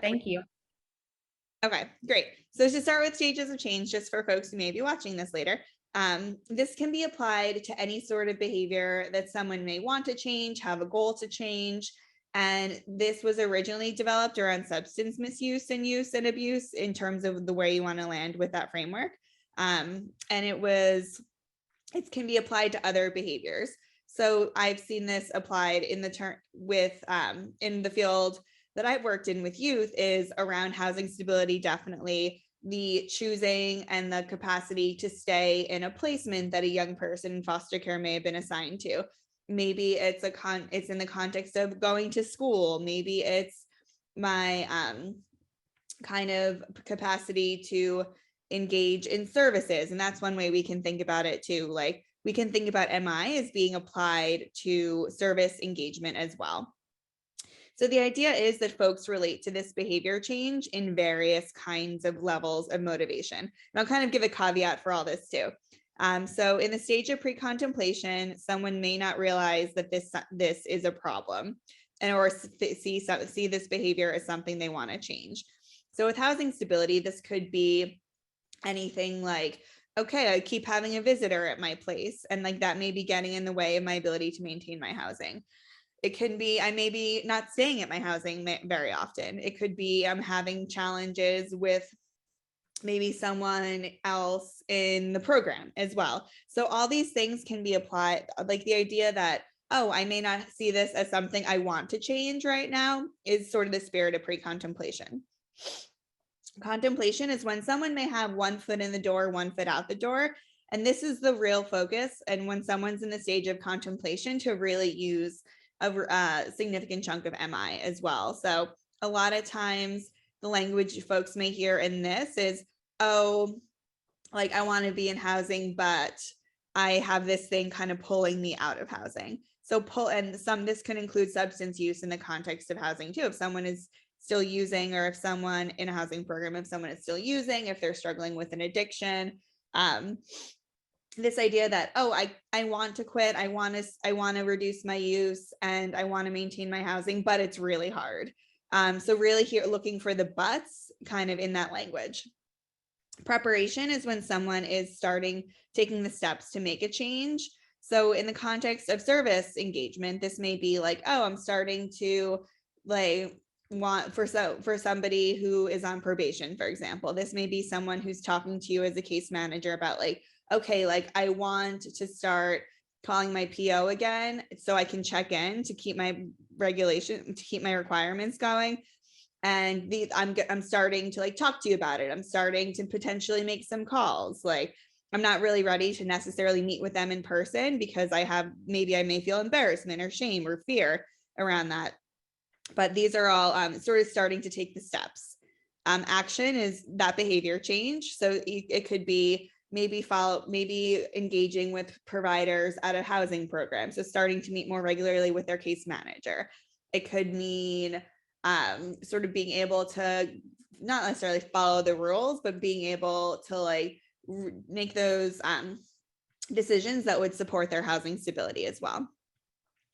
Thank you. Okay, great. So to start with stages of change, just for folks who may be watching this later, this can be applied to any sort of behavior that someone may want to change, have a goal to change. And this was originally developed around substance misuse and use and abuse in terms of the way you want to land with that framework. And it can be applied to other behaviors. So I've seen this applied in the term with in the field that I've worked in with youth is around housing stability, definitely the choosing and the capacity to stay in a placement that a young person in foster care may have been assigned to. Maybe it's it's in the context of going to school. Maybe it's my kind of capacity to engage in services. And that's one way we can think about it too. Like we can think about MI as being applied to service engagement as well. So the idea is that folks relate to this behavior change in various kinds of levels of motivation. And I'll kind of give a caveat for all this too. So in the stage of pre-contemplation, someone may not realize that this is a problem and or see this behavior as something they want to change. So with housing stability, this could be anything like, okay, I keep having a visitor at my place, and like that may be getting in the way of my ability to maintain my housing. It can be I may be not staying at my housing very often. It could be I'm having challenges with maybe someone else in the program as well. So all these things can be applied, like the idea that, oh, I may not see this as something I want to change right now is sort of the spirit of pre-contemplation. Contemplation is when someone may have one foot in the door, one foot out the door. And this is the real focus. And when someone's in the stage of contemplation, to really use a significant chunk of MI as well. So a lot of times the language folks may hear in this is, oh, like I want to be in housing, but I have this thing kind of pulling me out of housing. So this can include substance use in the context of housing too. If someone is still using, or if someone in a housing program, if someone is still using, if they're struggling with an addiction, this idea that, oh, I want to quit, I want to reduce my use, and I want to maintain my housing, but it's really hard. So really here looking for the buts kind of in that language. Preparation is when someone is taking the steps to make a change. So in the context of service engagement, this may be like, oh, I'm starting to like want for somebody who is on probation, for example. This may be someone who's talking to you as a case manager about like, okay, like I want to start calling my PO again so I can check in to keep my requirements going. And I'm starting to like talk to you about it. I'm starting to potentially make some calls. Like I'm not really ready to necessarily meet with them in person because I may feel embarrassment or shame or fear around that. But these are all sort of starting to take the steps. Action is that behavior change. So it could be maybe engaging with providers at a housing program. So starting to meet more regularly with their case manager. It could mean sort of being able to not necessarily follow the rules, but being able to like make those decisions that would support their housing stability as well.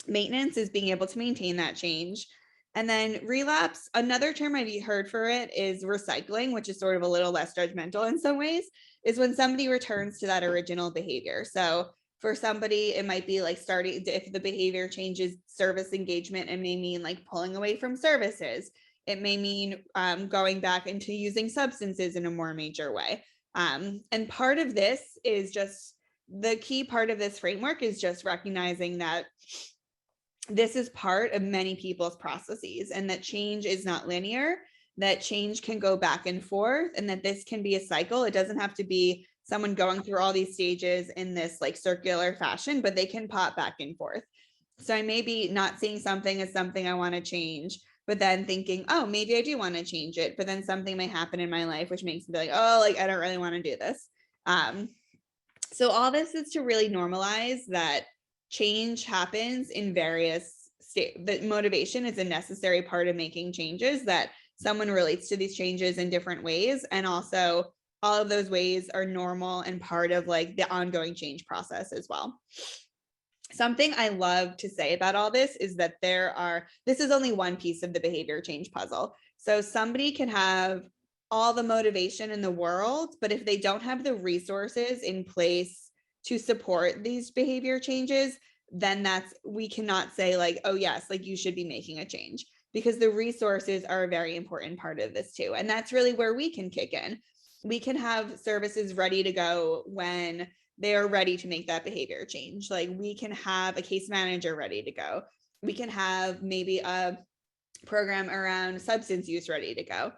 Maintenance is being able to maintain that change. And then relapse, another term I've heard for it is recycling, which is sort of a little less judgmental in some ways, is when somebody returns to that original behavior. So for somebody, it might be like starting, if the behavior changes service engagement, it may mean like pulling away from services. It may mean going back into using substances in a more major way. And part of this is just, the key part of this framework is just recognizing that this is part of many people's processes and that change is not linear, that change can go back and forth, and that this can be a cycle. It doesn't have to be someone going through all these stages in this like circular fashion, but they can pop back and forth. So I may be not seeing something as something I want to change, but then thinking, oh, maybe I do want to change it. But then something may happen in my life, which makes me be like, oh, like I don't really want to do this. So all this is to really normalize that change happens in various states. That motivation is a necessary part of making changes, that someone relates to these changes in different ways. And also all of those ways are normal and part of like the ongoing change process as well. Something I love to say about all this is that this is only one piece of the behavior change puzzle. So somebody can have all the motivation in the world, but if they don't have the resources in place to support these behavior changes, then we cannot say like, oh yes, like you should be making a change, because the resources are a very important part of this too. And that's really where we can kick in. We can have services ready to go when they are ready to make that behavior change. Like we can have a case manager ready to go. We can have maybe a program around substance use ready to go.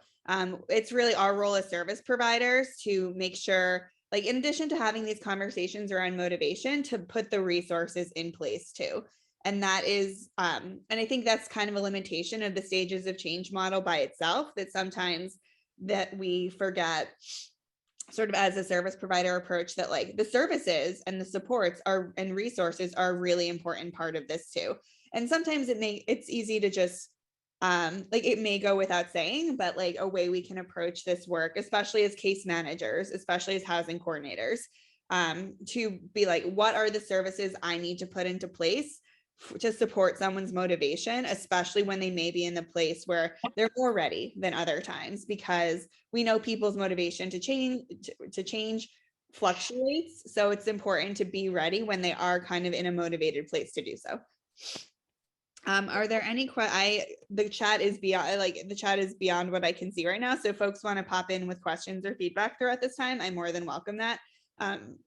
It's really our role as service providers to make sure, like, in addition to having these conversations around motivation, to put the resources in place too. And that is, and I think that's kind of a limitation of the stages of change model by itself, that sometimes that we forget, sort of as a service provider approach, that like the services and the supports are and resources are a really important part of this too. And sometimes it's easy to just like it may go without saying, but like a way we can approach this work, especially as case managers, especially as housing coordinators, to be like, what are the services I need to put into place to support someone's motivation, especially when they may be in the place where they're more ready than other times, because we know people's motivation to change fluctuates. So it's important to be ready when they are kind of in a motivated place to do so. Are there any the chat is beyond what I can see right now. So if folks want to pop in with questions or feedback throughout this time, I more than welcome that.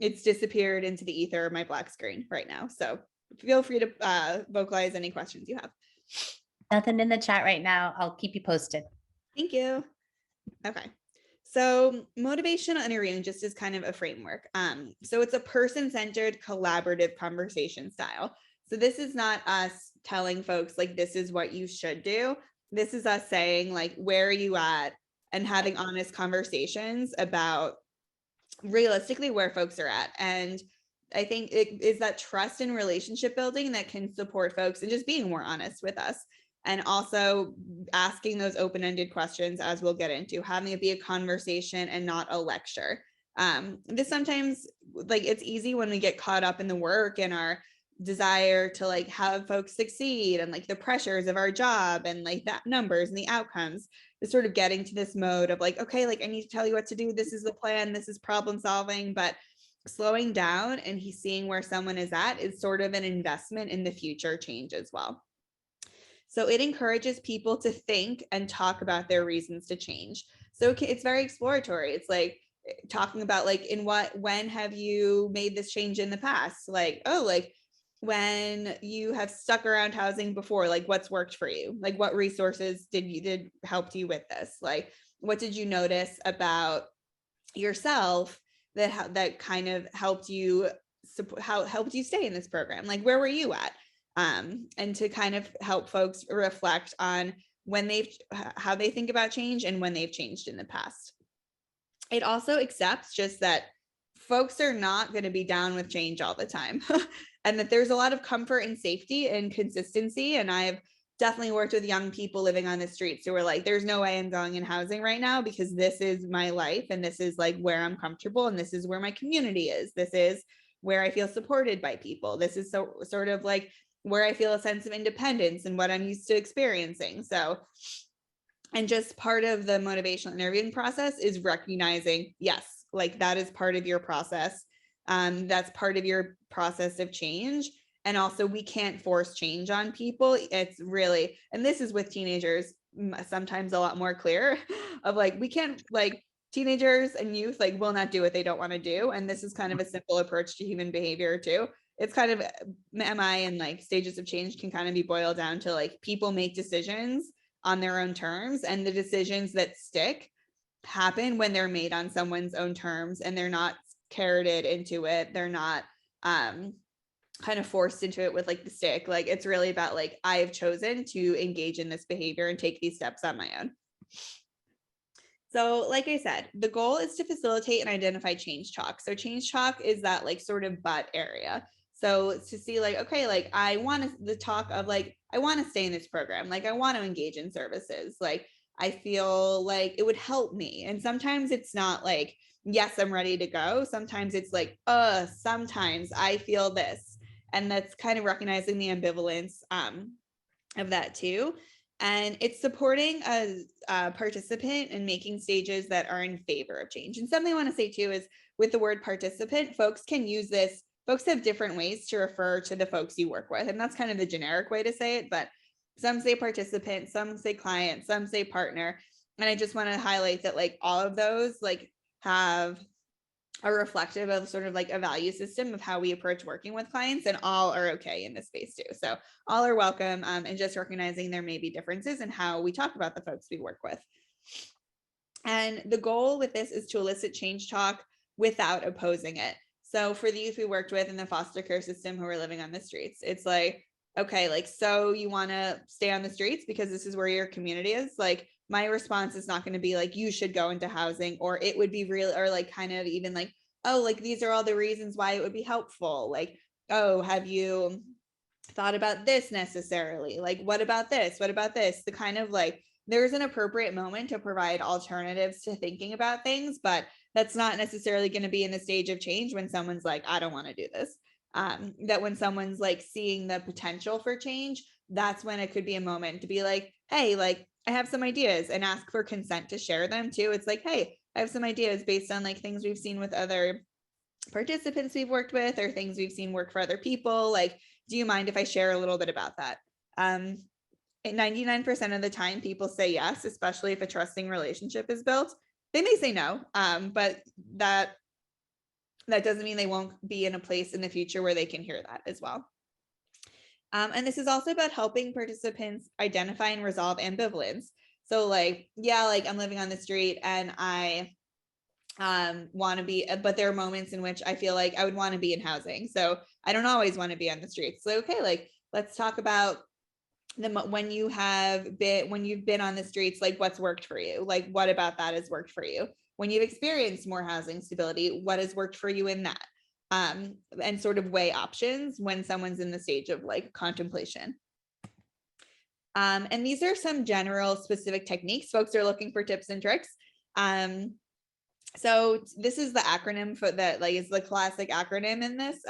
It's disappeared into the ether of my black screen right now. So feel free to vocalize any questions you have. Nothing in the chat right now. I'll keep you posted. Thank you. Okay. So motivational interviewing just is kind of a framework. So it's a person-centered collaborative conversation style. So this is not us telling folks like, this is what you should do. This is us saying like, where are you at, and having honest conversations about realistically where folks are at. And I think it is that trust and relationship building that can support folks and just being more honest with us. And also asking those open-ended questions, as we'll get into, having it be a conversation and not a lecture. This sometimes, like, it's easy when we get caught up in the work and our desire to like have folks succeed and like the pressures of our job and like that numbers and the outcomes, is sort of getting to this mode of like, okay, like I need to tell you what to do. This is the plan. This is problem solving. But slowing down and he's seeing where someone is at is sort of an investment in the future change as well. So it encourages people to think and talk about their reasons to change. So it's very exploratory. It's like talking about like, when have you made this change in the past? Like, oh, like when you have stuck around housing before, like what's worked for you? Like what resources did helped you with this? Like, what did you notice about yourself that kind of helped you helped you stay in this program? Like, where were you at? And to kind of help folks reflect on how they think about change and when they've changed in the past. It also accepts just that folks are not going to be down with change all the time and that there's a lot of comfort and safety and consistency. And I've definitely worked with young people living on the streets who are like, there's no way I'm going in housing right now because this is my life and this is like where I'm comfortable and this is where my community is. This is where I feel supported by people. This is sort of like where I feel a sense of independence and what I'm used to experiencing. So, and just part of the motivational interviewing process is recognizing, yes, like that is part of your process. That's part of your process of change. And also we can't force change on people. It's really, and this is with teenagers, sometimes a lot more clear of like, we can't, like, teenagers and youth like will not do what they don't want to do. And this is kind of a simple approach to human behavior too. It's kind of MI and like stages of change can kind of be boiled down to like people make decisions on their own terms, and the decisions that stick happen when they're made on someone's own terms and they're not carroted into it. They're not kind of forced into it with like the stick. Like it's really about like, I have chosen to engage in this behavior and take these steps on my own. So like I said, the goal is to facilitate and identify change chalk. So change chalk is that like sort of but area. So to see like, okay, like I want the talk of like, I want to stay in this program. Like I want to engage in services. Like I feel like it would help me. And sometimes it's not like, yes, I'm ready to go. Sometimes it's like, sometimes I feel this. And that's kind of recognizing the ambivalence of that too. And it's supporting a participant and making stages that are in favor of change. And something I want to say too is with the word participant, folks can use this. Folks have different ways to refer to the folks you work with. And that's kind of the generic way to say it. But some say participant, some say client, some say partner. And I just want to highlight that like all of those like have are reflective of sort of like a value system of how we approach working with clients, and all are okay in this space too. So all are welcome, and just recognizing there may be differences in how we talk about the folks we work with. And the goal with this is to elicit change talk without opposing it. So for the youth we worked with in the foster care system who were living on the streets, it's like, okay, like, so you want to stay on the streets because this is where your community is? Like, my response is not going to be like, you should go into housing, or it would be real, or like kind of even like, oh, like these are all the reasons why it would be helpful. Like, oh, have you thought about this necessarily? Like, what about this? What about this? The kind of like, there's an appropriate moment to provide alternatives to thinking about things, but that's not necessarily going to be in the stage of change when someone's like, I don't want to do this. That when someone's like seeing the potential for change, that's when it could be a moment to be like, hey, like, I have some ideas, and ask for consent to share them too. It's like, hey, I have some ideas based on like things we've seen with other participants we've worked with, or things we've seen work for other people. Like, do you mind if I share a little bit about that? 99% of the time people say yes, especially if a trusting relationship is built. They may say no, but that doesn't mean they won't be in a place in the future where they can hear that as well. And this is also about helping participants identify and resolve ambivalence. So like, yeah, like I'm living on the street and I want to be, but there are moments in which I feel like I would want to be in housing. So I don't always want to be on the streets. So, okay, like let's talk about when you've been on the streets, like what's worked for you? Like, what about that has worked for you? When you've experienced more housing stability, what has worked for you in that? And sort of weigh options when someone's in the stage of like contemplation. And these are some general specific techniques. Folks are looking for tips and tricks. So this is the acronym for that, like is the classic acronym in this.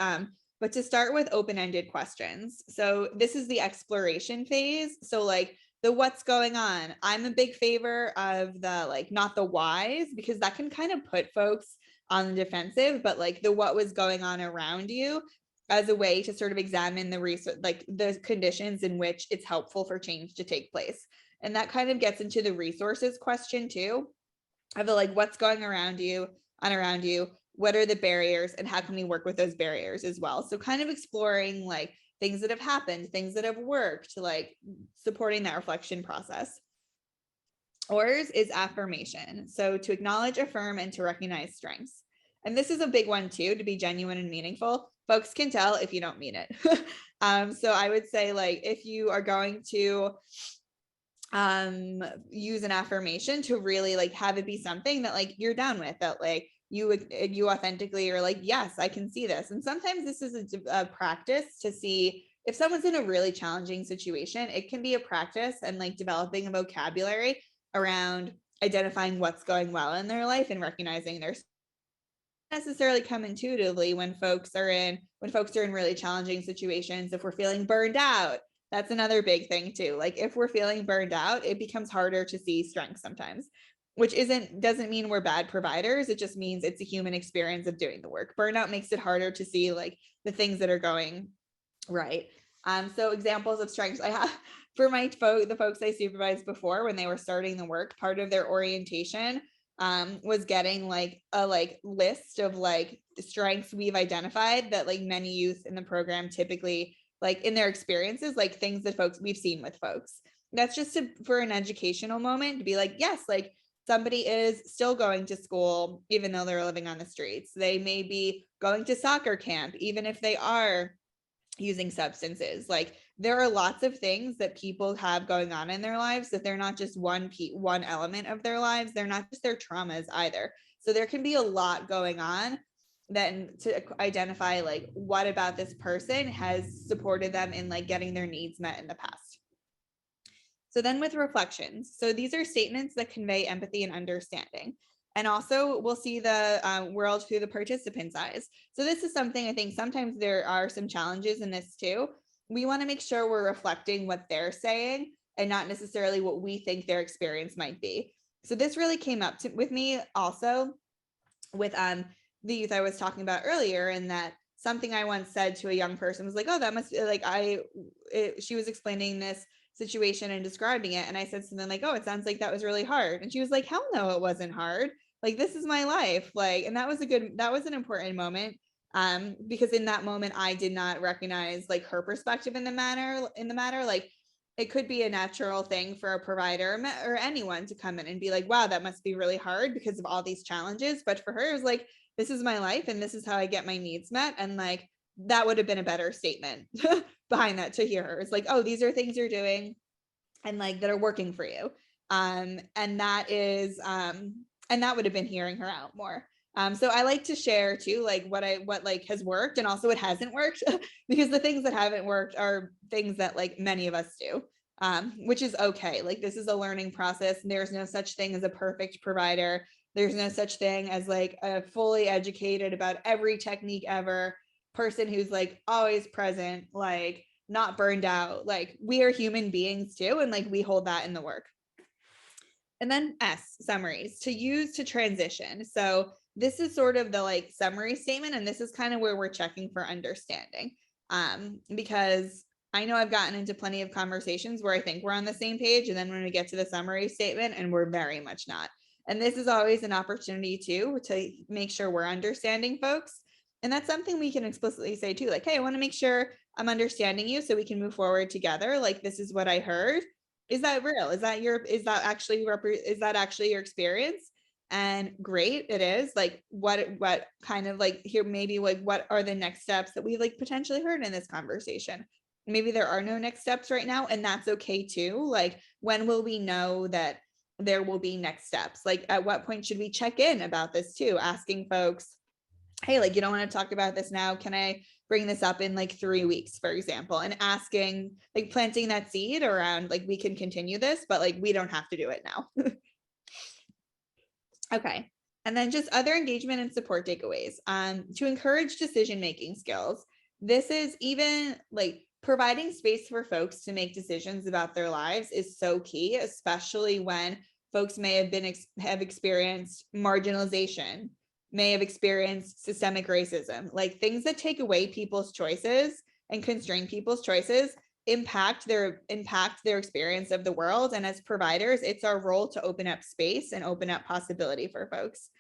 But to start with open-ended questions. So this is the exploration phase. So like the what's going on. I'm a big favor of the like, not the whys, because that can kind of put folks on the defensive, but like the what was going on around you as a way to sort of examine the research, like the conditions in which it's helpful for change to take place. And that kind of gets into the resources question too, of the like what's going around you, what are the barriers, and how can we work with those barriers as well. So kind of exploring like things that have happened, things that have worked, like supporting that reflection process. Ours is affirmation. So to acknowledge, affirm, and to recognize strengths. And this is a big one too, to be genuine and meaningful. Folks can tell if you don't mean it. So I would say like, if you are going to use an affirmation, to really like have it be something that like you're down with, that like you authentically are like, yes, I can see this. And sometimes this is a practice to see if someone's in a really challenging situation. It can be a practice and like developing a vocabulary around identifying what's going well in their life and recognizing their necessarily come intuitively when folks are in really challenging situations. If we're feeling burned out, that's another big thing too. Like if we're feeling burned out, it becomes harder to see strength sometimes, which doesn't mean we're bad providers. It just means it's a human experience of doing the work. Burnout makes it harder to see like the things that are going right. So examples of strengths I have for the folks I supervised before when they were starting the work, part of their orientation was getting like a list of like the strengths we've identified that like many youth in the program typically like in their experiences, like things that we've seen with folks. That's just for an educational moment to be like, yes, like somebody is still going to school even though they're living on the streets. They may be going to soccer camp even if they are using substances. Like there are lots of things that people have going on in their lives, that they're not just one element of their lives. They're not just their traumas either. So there can be a lot going on. Then to identify like what about this person has supported them in like getting their needs met in the past. So then with reflections, so these are statements that convey empathy and understanding. And also we'll see the world through the participant's eyes. So this is something I think sometimes there are some challenges in this too. We want to make sure we're reflecting what they're saying and not necessarily what we think their experience might be. So this really came up with me also with the youth I was talking about earlier, and that something I once said to a young person was like, oh, that must be like she was explaining this situation and describing it, and I said something like, oh, it sounds like that was really hard, and she was like, hell no, it wasn't hard. Like, this is my life. Like, and that was an important moment, because in that moment I did not recognize like her perspective in the matter. Like, it could be a natural thing for a provider or anyone to come in and be like, wow, that must be really hard because of all these challenges. But for her, it was like, this is my life and this is how I get my needs met. And like, that would have been a better statement behind that to hear her. It's like, oh, these are things you're doing and like that are working for you. And that would have been hearing her out more. So I like to share too, like what like has worked and also what hasn't worked, because the things that haven't worked are things that like many of us do, which is okay. Like, this is a learning process. There's no such thing as a perfect provider. There's no such thing as like a fully educated about every technique ever person who's like always present, like not burned out. Like, we are human beings too, and like we hold that in the work. And then S, summaries to use to transition. So this is sort of the like summary statement, and this is kind of where we're checking for understanding, because I know I've gotten into plenty of conversations where I think we're on the same page, and then when we get to the summary statement, and we're very much not. And this is always an opportunity too to make sure we're understanding folks. And that's something we can explicitly say too, like, hey, I want to make sure I'm understanding you so we can move forward together. Like, this is what I heard. Is that real? Is that actually your experience? And great, it is. Like, what kind of like here, maybe like what are the next steps that we like potentially heard in this conversation? Maybe there are no next steps right now, and that's okay too. Like, when will we know that there will be next steps? Like, at what point should we check in about this too? Asking folks, hey, like, you don't want to talk about this now. Can I bring this up in like 3 weeks, for example, and asking, like, planting that seed around, like, we can continue this, but like, we don't have to do it now. Okay. And then just other engagement and support takeaways, to encourage decision-making skills. This is even like providing space for folks to make decisions about their lives is so key, especially when folks may have experienced marginalization, may have experienced systemic racism, like things that take away people's choices and constrain people's choices impact their experience of the world. And as providers, it's our role to open up space and open up possibility for folks.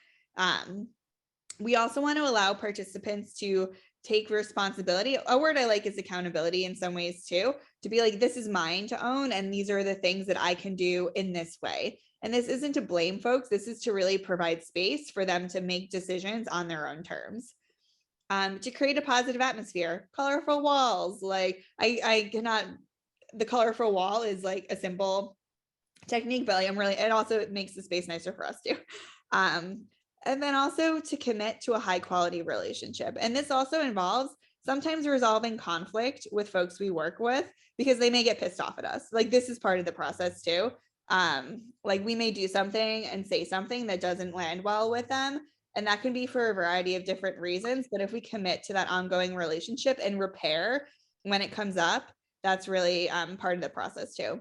We also want to allow participants to take responsibility. A word I like is accountability in some ways too, to be like, this is mine to own, and these are the things that I can do in this way. And this isn't to blame folks. This is to really provide space for them to make decisions on their own terms. To create a positive atmosphere, colorful walls. Like, I cannot, the colorful wall is like a simple technique, but like, it also makes the space nicer for us too. And then also to commit to a high quality relationship. And this also involves sometimes resolving conflict with folks we work with, because they may get pissed off at us. Like, this is part of the process too. Like, we may do something and say something that doesn't land well with them, and that can be for a variety of different reasons. But if we commit to that ongoing relationship and repair when it comes up, that's really part of the process too.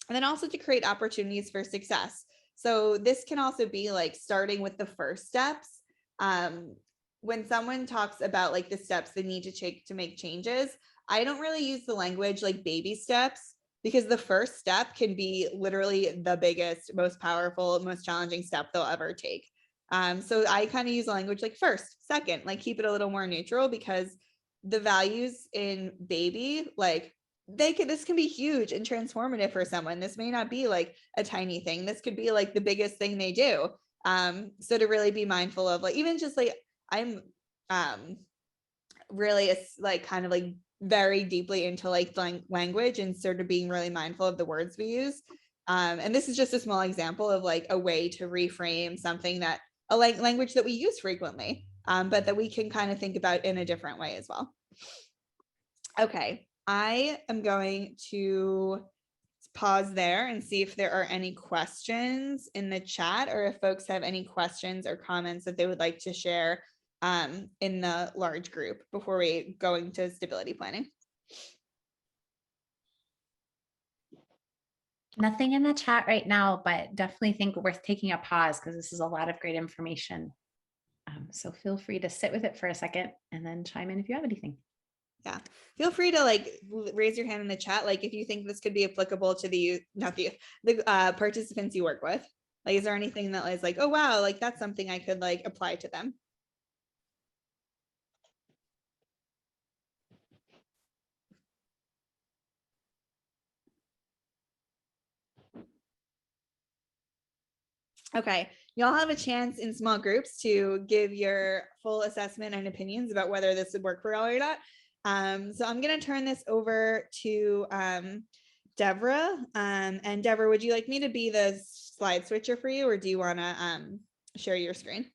And then also to create opportunities for success. So this can also be like starting with the first steps. When someone talks about like the steps they need to take to make changes, I don't really use the language like baby steps, because the first step can be literally the biggest, most powerful, most challenging step they'll ever take. So I kind of use a language like first, second, like keep it a little more neutral, because the values in baby, like this can be huge and transformative for someone. This may not be like a tiny thing. This could be like the biggest thing they do. So to really be mindful of, like, even just like, I'm really like kind of like very deeply into like language, and sort of being really mindful of the words we use. And this is just a small example of like a way to reframe something that a language that we use frequently, but that we can kind of think about in a different way as well. Okay, I am going to pause there and see if there are any questions in the chat, or if folks have any questions or comments that they would like to share in the large group before we go into stability planning. Nothing in the chat right now, but definitely think worth taking a pause because this is a lot of great information. So feel free to sit with it for a second and then chime in if you have anything. Yeah, feel free to like raise your hand in the chat, like if you think this could be applicable to the participants you work with. Like, is there anything that is like, oh wow, like that's something I could like apply to them? Okay, y'all have a chance in small groups to give your full assessment and opinions about whether this would work for y'all or not. So I'm going to turn this over to Deborah. And Deborah, would you like me to be the slide switcher for you, or do you want to share your screen?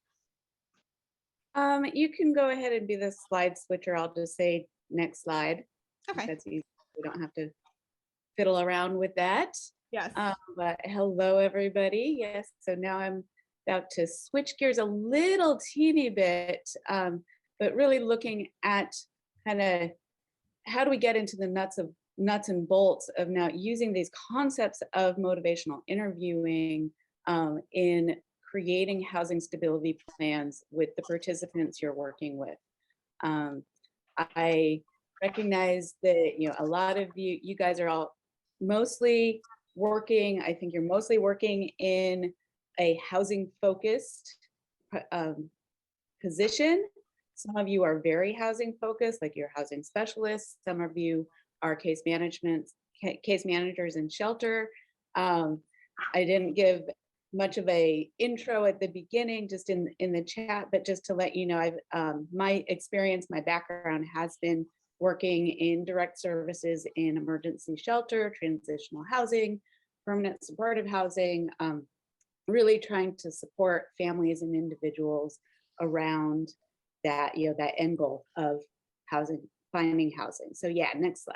You can go ahead and be the slide switcher. I'll just say next slide. Okay. That's easy. We don't have to fiddle around with that. Yes. But hello, everybody. Yes, so now I'm about to switch gears a little teeny bit, but really looking at kind of how do we get into the nuts and bolts of now using these concepts of motivational interviewing in creating housing stability plans with the participants you're working with. I recognize that a lot of you guys are all mostly working, I think you're mostly working in a housing focused position. Some of you are very housing focused, like you're housing specialists. Some of you are case managers in shelter. I didn't give much of a intro at the beginning, just in the chat, but just to let you know, I've my experience, my background has been working in direct services in emergency shelter, transitional housing, permanent supportive housing, really trying to support families and individuals around that, that end goal of housing, finding housing. So yeah, next slide.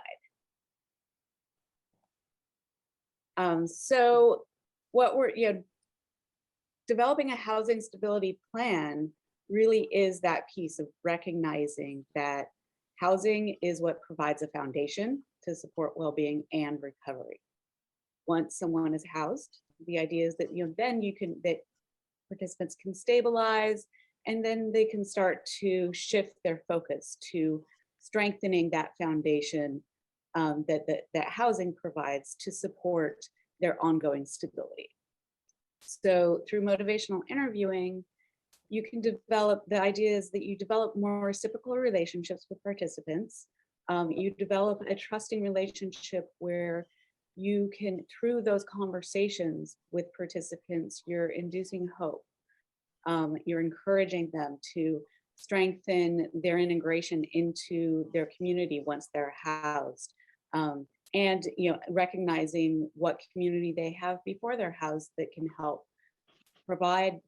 So what we're, developing a housing stability plan really is that piece of recognizing that housing is what provides a foundation to support well-being and recovery. Once someone is housed, the idea is that then that participants can stabilize, and then they can start to shift their focus to strengthening that foundation that housing provides to support their ongoing stability. So through motivational interviewing, you can develop, the idea is that you develop more reciprocal relationships with participants. You develop a trusting relationship where you can, through those conversations with participants, you're inducing hope. You're encouraging them to strengthen their integration into their community once they're housed. And recognizing what community they have before they're housed that can help provide,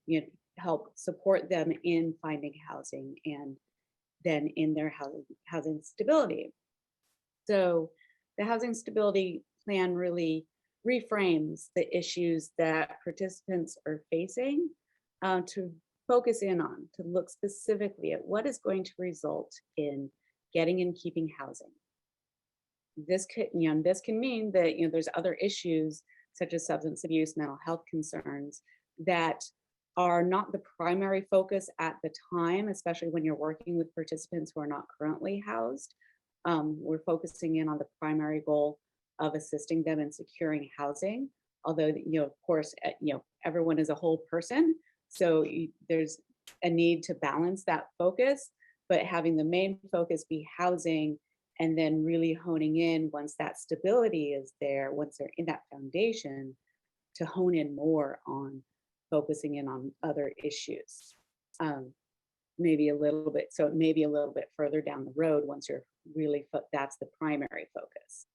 help support them in finding housing and then in their housing stability. So the housing stability plan really reframes the issues that participants are facing to focus in on, to look specifically at what is going to result in getting and keeping housing. This can mean that there's other issues such as substance abuse, mental health concerns that are not the primary focus at the time, especially when you're working with participants who are not currently housed. We're focusing in on the primary goal of assisting them in securing housing. Although, of course, everyone is a whole person, so there's a need to balance that focus, but having the main focus be housing, and then really honing in once that stability is there, once they're in that foundation, to hone in more on focusing in on other issues. Maybe a little bit, so maybe a little bit further down the road once you're really, that's the primary focus.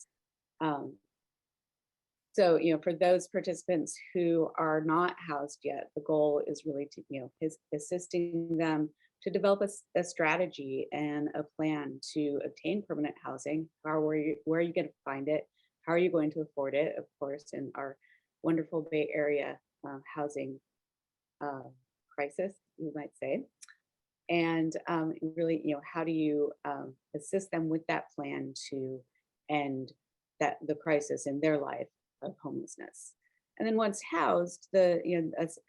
So, for those participants who are not housed yet, the goal is really to, is assisting them to develop a strategy and a plan to obtain permanent housing. Where are you going to find it? how are you going to afford it? Of course, in our wonderful Bay Area housing uh, crisis, you might say. And really, how do you assist them with that plan to end the crisis in their life of homelessness? And then once housed, a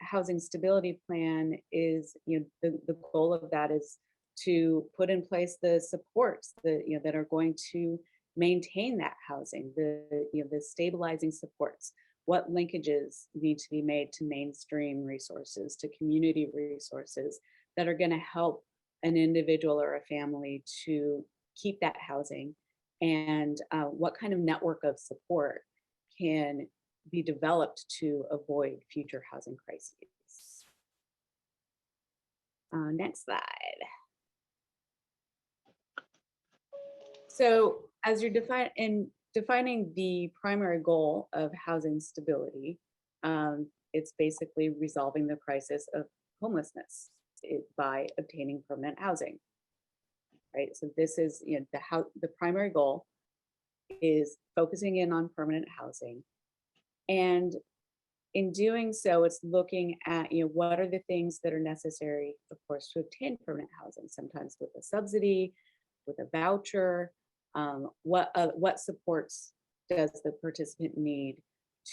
housing stability plan is, the goal of that is to put in place the supports that are going to maintain that housing, the stabilizing supports. What linkages need to be made to mainstream resources, to community resources that are going to help an individual or a family to keep that housing, and what kind of network of support can be developed to avoid future housing crises. Next slide. So as you're defining the primary goal of housing stability, it's basically resolving the crisis of homelessness by obtaining permanent housing, right? So this is, the primary goal is focusing in on permanent housing. And in doing so, it's looking at, what are the things that are necessary, of course, to obtain permanent housing, sometimes with a subsidy, with a voucher. What supports does the participant need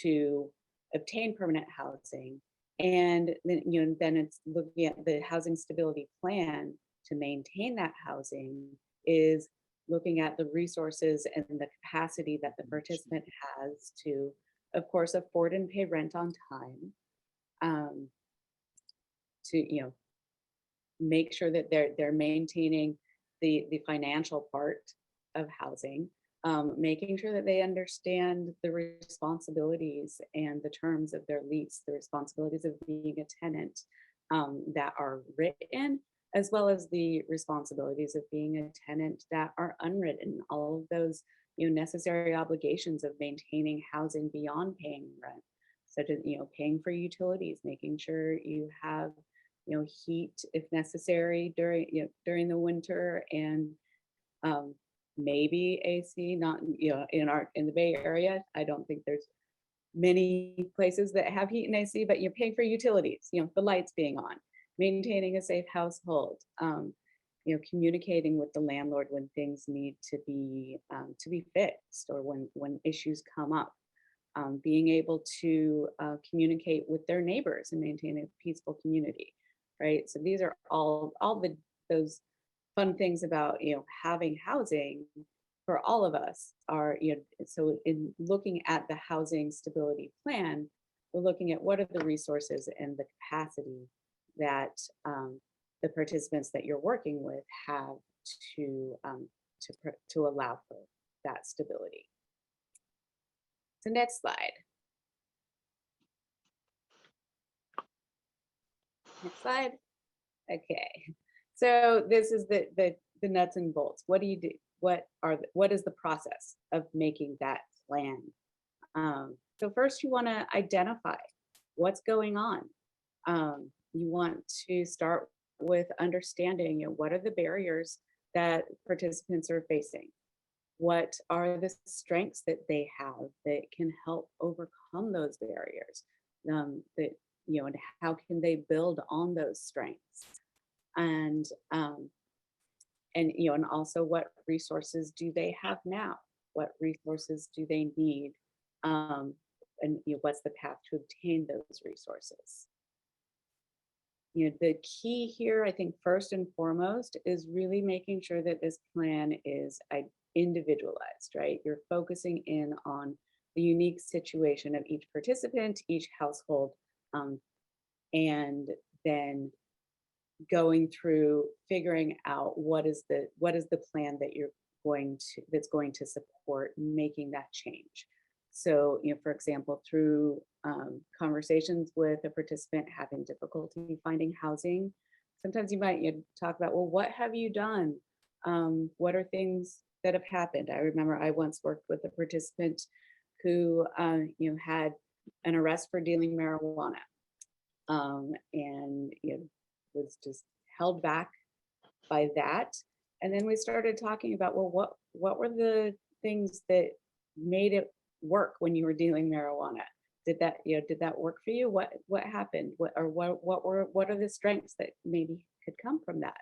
to obtain permanent housing? And then, then it's looking at the housing stability plan to maintain that housing, is looking at the resources and the capacity that the participant has to, of course, afford and pay rent on time, to make sure that they're maintaining the financial part of housing, making sure that they understand the responsibilities and the terms of their lease, the responsibilities of being a tenant, that are written, as well as the responsibilities of being a tenant that are unwritten. All of those necessary obligations of maintaining housing beyond paying rent, such as paying for utilities, making sure you have heat if necessary during the winter, and maybe AC. Not in the Bay Area, I don't think there's many places that have heat and AC, but you're paying for utilities, the lights being on, maintaining a safe household, communicating with the landlord when things need to be fixed, or when issues come up, being able to communicate with their neighbors and maintain a peaceful community, right? So these are all those fun things about having housing for all of us are, so in looking at the housing stability plan, we're looking at what are the resources and the capacity that the participants that you're working with have to allow for that stability. So next slide. Next slide. Okay. So this is the nuts and bolts. What do you do? What is the process of making that plan? So first you want to identify what's going on. You want to start with understanding what are the barriers that participants are facing. What are the strengths that they have that can help overcome those barriers? And how can they build on those strengths? And and also what resources do they have now? What resources do they need? And what's the path to obtain those resources? The key here, I think, first and foremost, is really making sure that this plan is individualized, right? You're focusing in on the unique situation of each participant, each household, and then going through figuring out what is the plan that's going to support making that change. So, for example, through conversations with a participant having difficulty finding housing, sometimes you might talk about, well, what have you done? What are things that have happened? I remember I once worked with a participant who, had an arrest for dealing marijuana, and was just held back by that. And then we started talking about, well, what were the things that made it work when you were dealing marijuana? Did that, did that work for you? What happened? What are the strengths that maybe could come from that?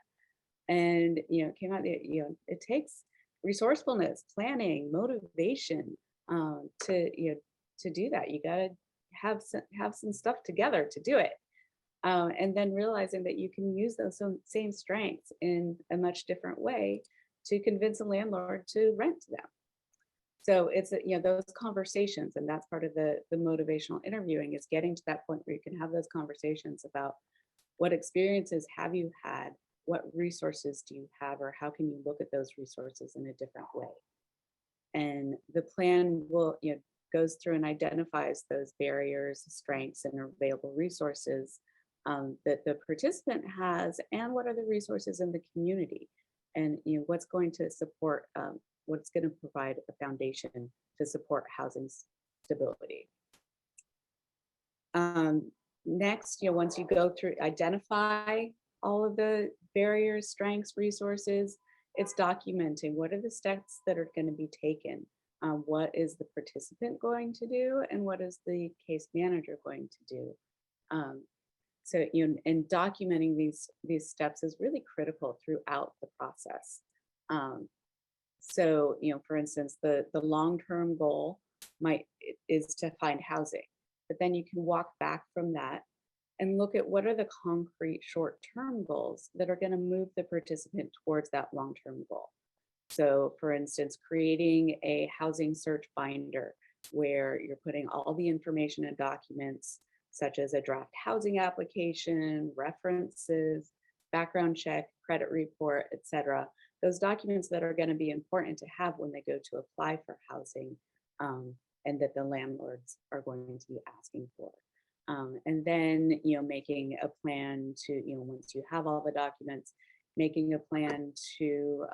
And, it came out that, it takes resourcefulness, planning, motivation, to do that. You got to have some stuff together to do it. And then realizing that you can use those same strengths in a much different way to convince a landlord to rent to them. So it's, those conversations, and that's part of the motivational interviewing, is getting to that point where you can have those conversations about what experiences have you had, what resources do you have, or how can you look at those resources in a different way. And the plan will, goes through and identifies those barriers, strengths, and available resources that the participant has, and what are the resources in the community, and what's going to support, what's going to provide a foundation to support housing stability. Next, once you go through, identify all of the barriers, strengths, resources, it's documenting what are the steps that are going to be taken. What is the participant going to do, and what is the case manager going to do? So, and documenting these steps is really critical throughout the process. So, for instance, the long-term goal is to find housing, but then you can walk back from that and look at what are the concrete short-term goals that are going to move the participant towards that long-term goal. So, for instance, creating a housing search binder where you're putting all the information and documents, such as a draft housing application, references, background check, credit report, etc. Those documents that are going to be important to have when they go to apply for housing, and that the landlords are going to be asking for. And then, making a plan to, once you have all the documents, making a plan to,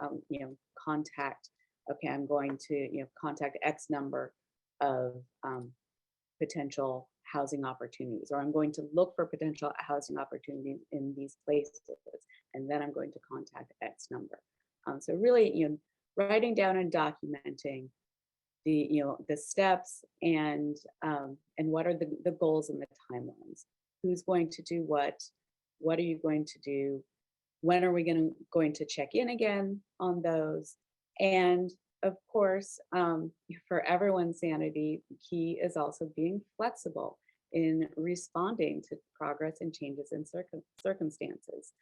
contact, okay, I'm going to, contact X number of potential housing opportunities, or I'm going to look for potential housing opportunities in these places, and then I'm going to contact X number. So really, writing down and documenting the steps, and what are the goals and the timelines. Who's going to do what? What are you going to do? When are we going to check in again on those? And of course, for everyone's sanity, the key is also being flexible in responding to progress and changes in circumstances.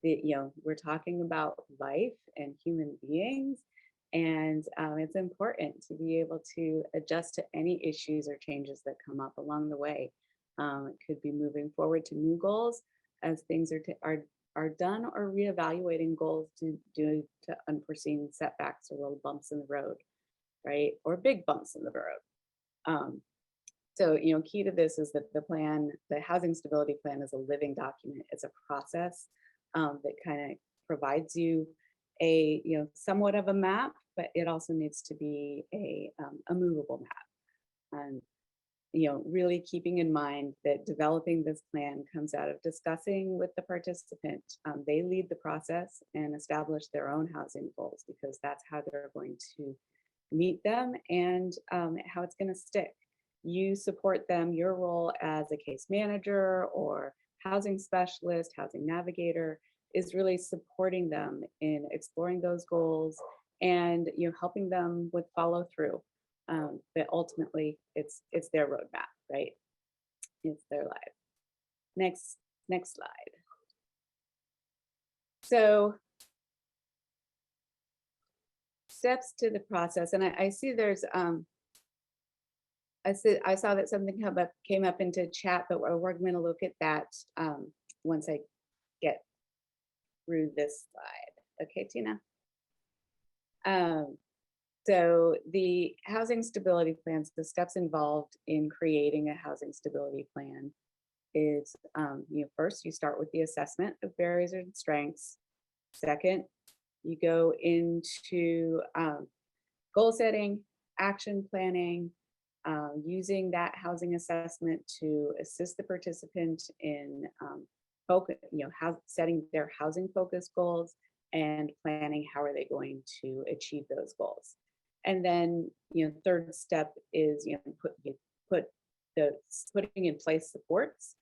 We're talking about life and human beings, and it's important to be able to adjust to any issues or changes that come up along the way. It could be moving forward to new goals as things are done, or reevaluating goals due to unforeseen setbacks or little bumps in the road, right? Or big bumps in the road. So, key to this is that the housing stability plan is a living document. It's a process that kind of provides you a, somewhat of a map, but it also needs to be a movable map. And really keeping in mind that developing this plan comes out of discussing with the participant. They lead the process and establish their own housing goals, because that's how they're going to meet them, and how it's going to stick. You support them. Your role as a case manager or housing specialist, housing navigator, is really supporting them in exploring those goals, and helping them with follow through. But ultimately, it's their roadmap, right? It's their life. Next slide. So, steps to the process, and I see there's I saw that something came up into chat, but we're going to look at that once I get through this slide. Okay, Tina. So the housing stability plans, the steps involved in creating a housing stability plan is, first you start with the assessment of barriers and strengths. Second, you go into goal setting, action planning, using that housing assessment to assist the participant in setting their housing focused goals and planning how are they going to achieve those goals. And then, third step is, putting in place supports.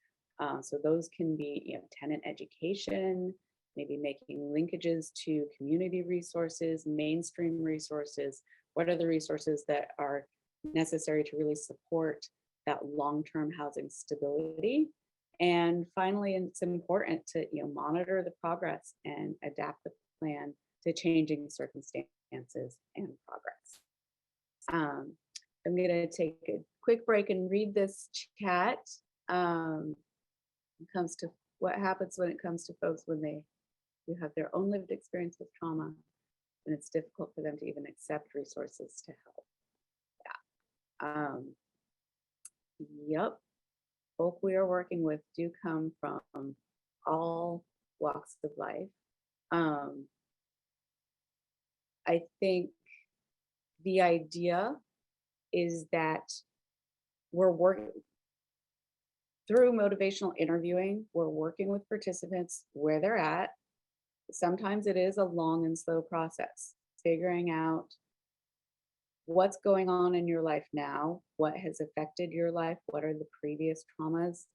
So those can be, tenant education, maybe making linkages to community resources, mainstream resources. What are the resources that are necessary to really support that long-term housing stability? And finally, it's important to monitor the progress and adapt the plan to changing circumstances and progress. I'm going to take a quick break and read this chat. It comes to what happens when it comes to folks when they have their own lived experience with trauma, and it's difficult for them to even accept resources to help. Yeah. Yep. Folk we are working with do come from all walks of life. I think the idea is that we're working through motivational interviewing, we're working with participants where they're at. Sometimes it is a long and slow process, figuring out what's going on in your life now, what has affected your life, what are the previous traumas,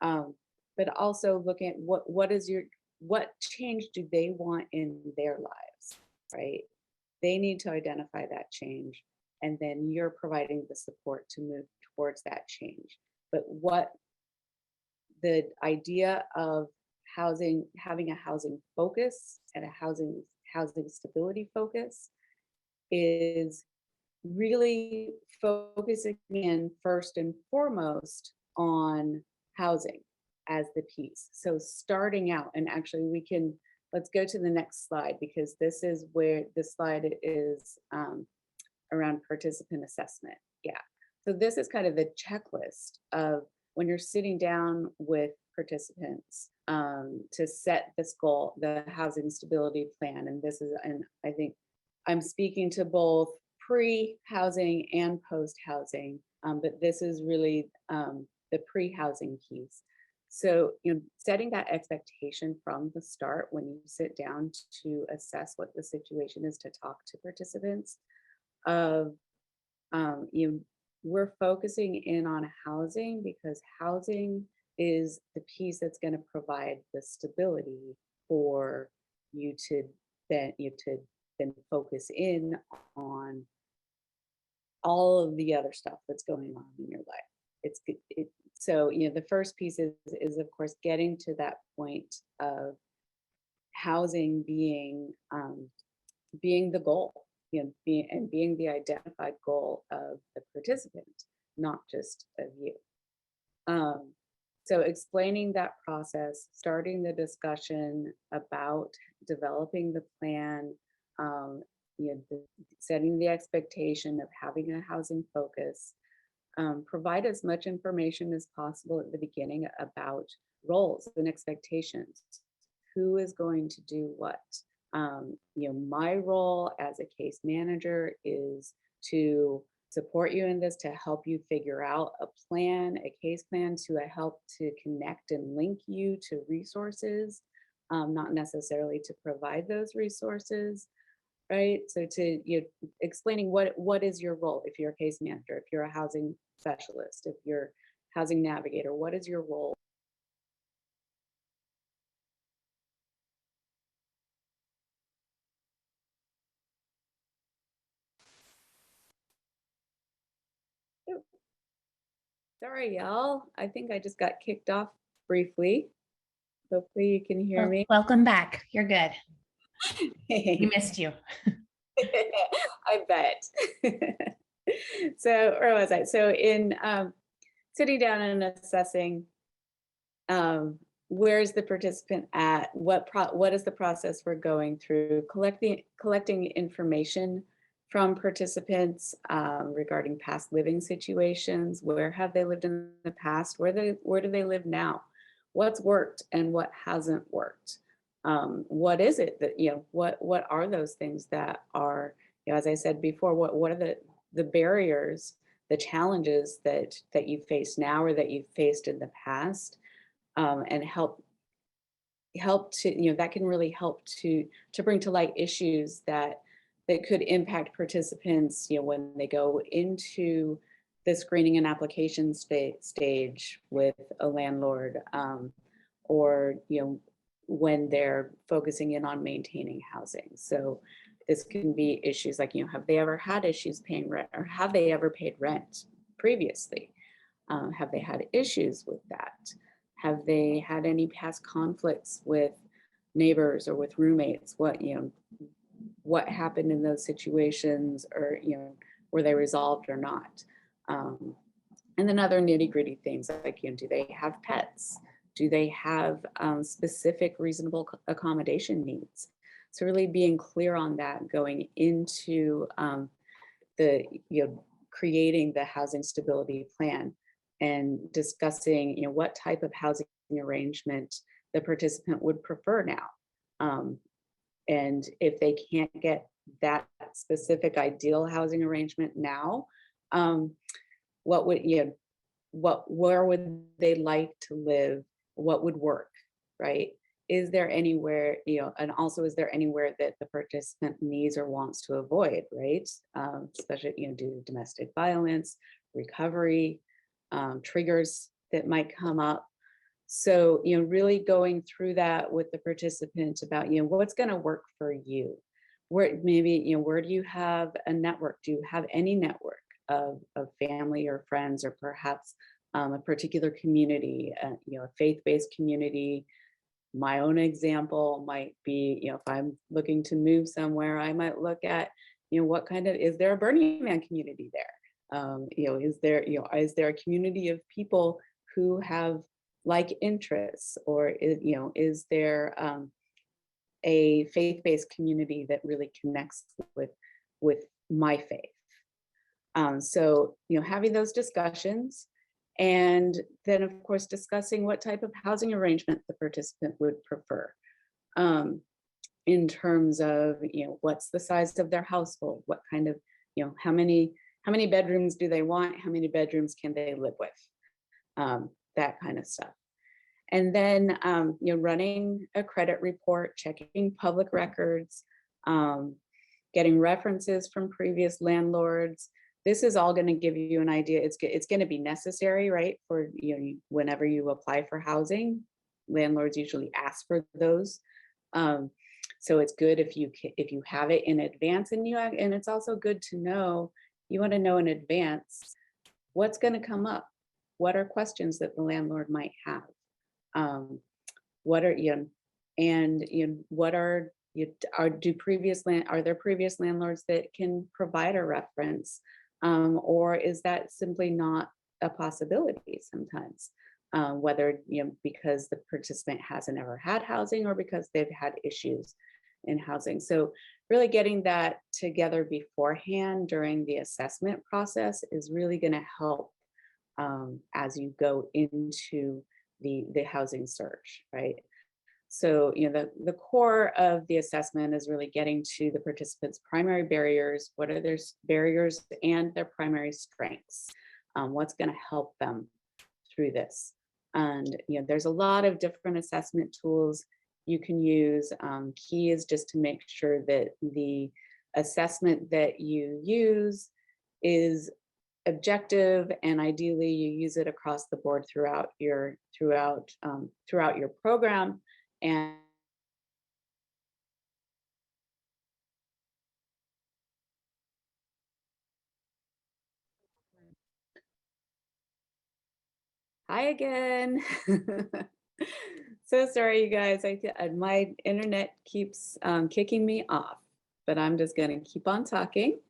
but also looking at what change do they want in their lives, right? They need to identify that change, and then you're providing the support to move towards that change. But what the idea of having a housing focus and a housing stability focus is really focusing in first and foremost on housing as the piece. So starting out, and actually let's go to the next slide, because this is where this slide is around participant assessment. Yeah. So this is kind of the checklist of when you're sitting down with participants to set this goal, the housing stability plan. And I think I'm speaking to both pre-housing and post-housing, but this is really the pre-housing piece. So, setting that expectation from the start when you sit down to assess what the situation is, to talk to participants of, we're focusing in on housing because housing is the piece that's going to provide the stability for you to then focus in on all of the other stuff that's going on in your life. So the first piece is of course getting to that point of housing being the goal, being the identified goal of the participant, not just of you. So explaining that process, starting the discussion about developing the plan, setting the expectation of having a housing focus, provide as much information as possible at the beginning about roles and expectations. Who is going to do what? My role as a case manager is to support you in this, to help you figure out a case plan, to help to connect and link you to resources, not necessarily to provide those resources, right? So explaining what is your role if you're a case manager, if you're a housing specialist, if you're housing navigator, what is your role? Sorry, y'all. I think I just got kicked off briefly. Hopefully you can hear me. Welcome back. You're good. We missed you. I bet. So where was I? So in sitting down and assessing, where's the participant at? What is the process we're going through? Collecting information from participants regarding past living situations. Where have they lived in the past? Where do they live now? What's worked and what hasn't worked? What is it that, what are those things that are, as I said before, what are the barriers, the challenges that you face now or that you've faced in the past, and help to, that can really help to bring to light issues that that could impact participants, when they go into the screening and application stage with a landlord, or, when they're focusing in on maintaining housing. So this can be issues like, have they ever had issues paying rent, or have they ever paid rent previously? Have they had issues with that? Have they had any past conflicts with neighbors or with roommates? What happened in those situations, or, were they resolved or not? And then other nitty gritty things like, do they have pets? Do they have specific reasonable accommodation needs? So really being clear on that going into the, creating the housing stability plan, and discussing, what type of housing arrangement the participant would prefer now. And if they can't get that specific ideal housing arrangement now, what would, where would they like to live? What would work, right? Is there anywhere, and also, is there anywhere that the participant needs or wants to avoid, right? Especially, due to domestic violence, recovery, triggers that might come up. So, really going through that with the participant about, what's going to work for you. Where maybe, where do you have a network? Do you have any network of family or friends, or perhaps a particular community, a faith-based community? My own example might be, if I'm looking to move somewhere, I might look at, what kind of, is there a Burning Man community there? Is there a community of people who have like interests, or is there a faith-based community that really connects with my faith? So, having those discussions, and then of course discussing what type of housing arrangement the participant would prefer, in terms of, what's the size of their household, what kind of, how many bedrooms do they want, how many bedrooms can they live with, that kind of stuff. And then, running a credit report, checking public records, getting references from previous landlords. This is all going to give you an idea. It's going to be necessary, right? For, whenever you apply for housing, landlords usually ask for those. So it's good if you have it in advance, and it's also good to know, you want to know in advance what's going to come up. What are questions that the landlord might have? What are, and what are there previous landlords that can provide a reference, or is that simply not a possibility sometimes, whether, because the participant hasn't ever had housing, or because they've had issues in housing. So really getting that together beforehand during the assessment process is really going to help, as you go into the housing search, right? So, the core of the assessment is really getting to the participants' primary barriers. What are their barriers and their primary strengths? What's going to help them through this? And, there's a lot of different assessment tools you can use. Key is just to make sure that the assessment that you use is objective, and ideally you use it across the board throughout your program. And hi again. So sorry, you guys. My internet keeps kicking me off, but I'm just going to keep on talking.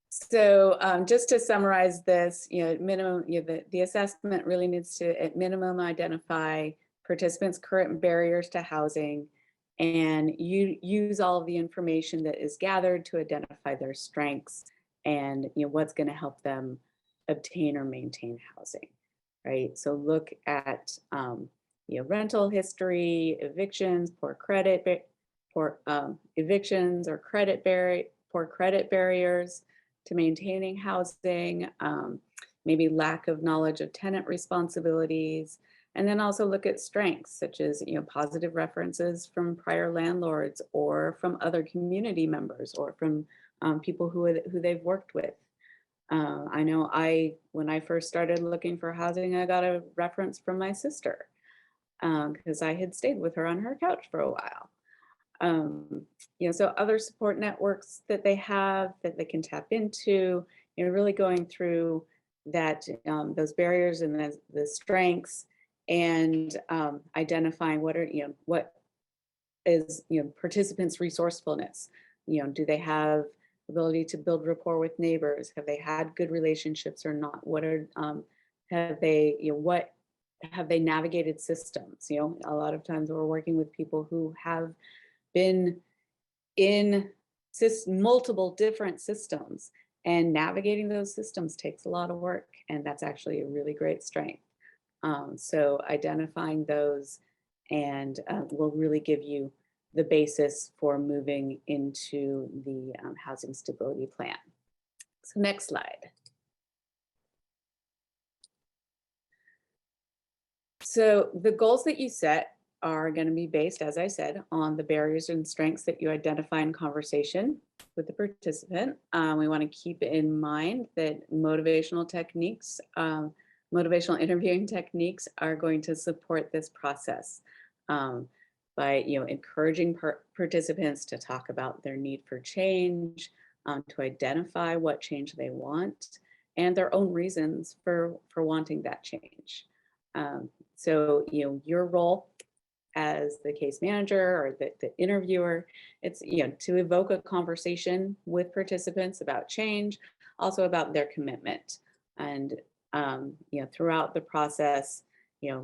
So just to summarize this, minimum, the assessment really needs to, at minimum, identify participants' current barriers to housing, and you use all of the information that is gathered to identify their strengths and what's going to help them obtain or maintain housing, right? So look at rental history, evictions, poor credit, evictions or poor credit barriers to maintaining housing, maybe lack of knowledge of tenant responsibilities, And then also look at strengths such as, positive references from prior landlords or from other community members or from people who they've worked with. I know when I first started looking for housing, I got a reference from my sister because I had stayed with her on her couch for a while. So other support networks that they have that they can tap into, really going through that, those barriers and the strengths, and identifying what is, participants' resourcefulness. Do they have ability to build rapport with neighbors? Have they had good relationships or not? Have they, what have they navigated systems? A lot of times we're working with people who have been in multiple different systems, and navigating those systems takes a lot of work, and that's actually a really great strength. So identifying those and will really give you the basis for moving into the housing stability plan. So next slide. So the goals that you set are going to be based, as I said, on the barriers and strengths that you identify in conversation with the participant. We want to keep in mind that motivational techniques, motivational interviewing techniques are going to support this process by encouraging participants to talk about their need for change, to identify what change they want, and their own reasons for wanting that change. So your role as the case manager or the interviewer, it's to evoke a conversation with participants about change, also about their commitment, and throughout the process,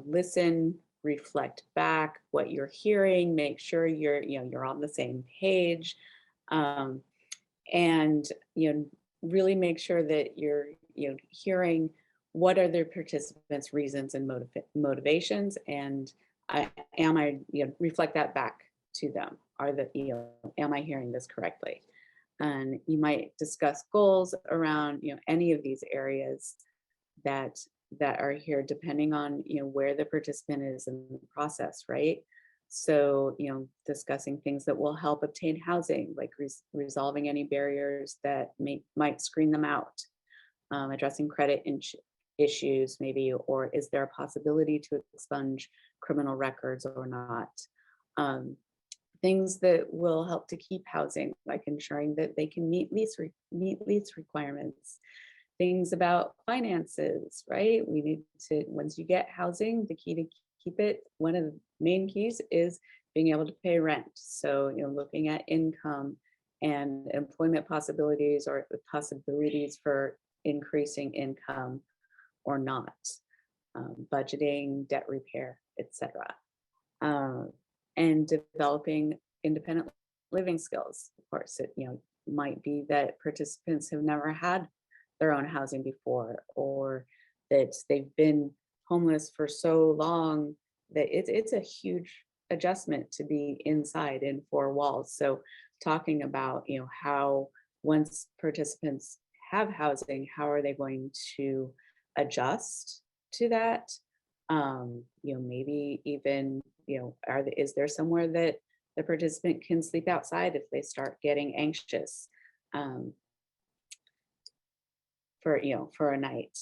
listen, reflect back what you're hearing, make sure you're on the same page, and really make sure that you're hearing what are the participants' reasons and motivations, and am I reflect that back to them. Am I hearing this correctly? And you might discuss goals around any of these areas that are here, depending on where the participant is in the process, right? So discussing things that will help obtain housing, like resolving any barriers that might screen them out, addressing credit issues maybe, or is there a possibility to expunge criminal records or not? Things that will help to keep housing, like ensuring that they can meet lease requirements. Things about finances, right? We need to, once you get housing, the key to keep it, one of the main keys is being able to pay rent. So, looking at income and employment possibilities, or the possibilities for increasing income or not, budgeting, debt repair, etc. And developing independent living skills. Of course, it might be that participants have never had their own housing before, or that they've been homeless for so long that it's a huge adjustment to be inside in four walls. So talking about how, once participants have housing, how are they going to adjust to that? Maybe even is there somewhere that the participant can sleep outside if they start getting anxious for a night,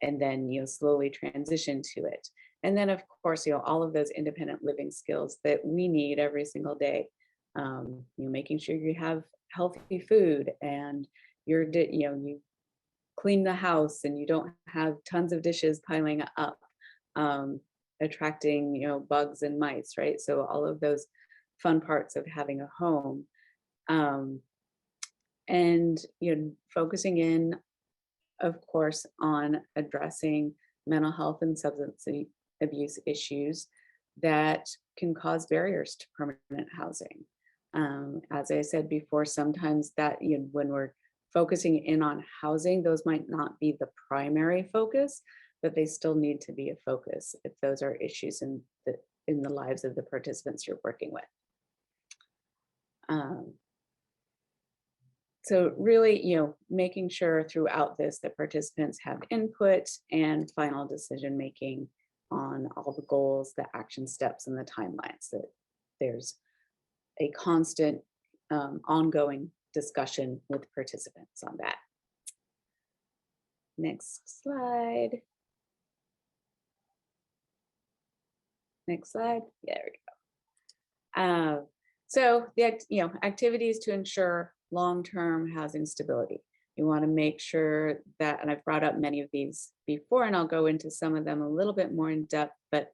and then slowly transition to it. And then of course all of those independent living skills that we need every single day, making sure you have healthy food, and you clean the house and you don't have tons of dishes piling up, attracting bugs and mice, right? So all of those fun parts of having a home, and focusing in, of course, on addressing mental health and substance abuse issues that can cause barriers to permanent housing. As I said before, sometimes that when we're focusing in on housing, those might not be the primary focus, but they still need to be a focus if those are issues in the lives of the participants you're working with. So really, making sure throughout this that participants have input and final decision making on all the goals, the action steps, and the timelines, that there's a constant ongoing discussion with participants on that. Next slide. Next slide. Yeah, there we go. So the activities to ensure long-term housing stability. You want to make sure that, and I've brought up many of these before, and I'll go into some of them a little bit more in depth, but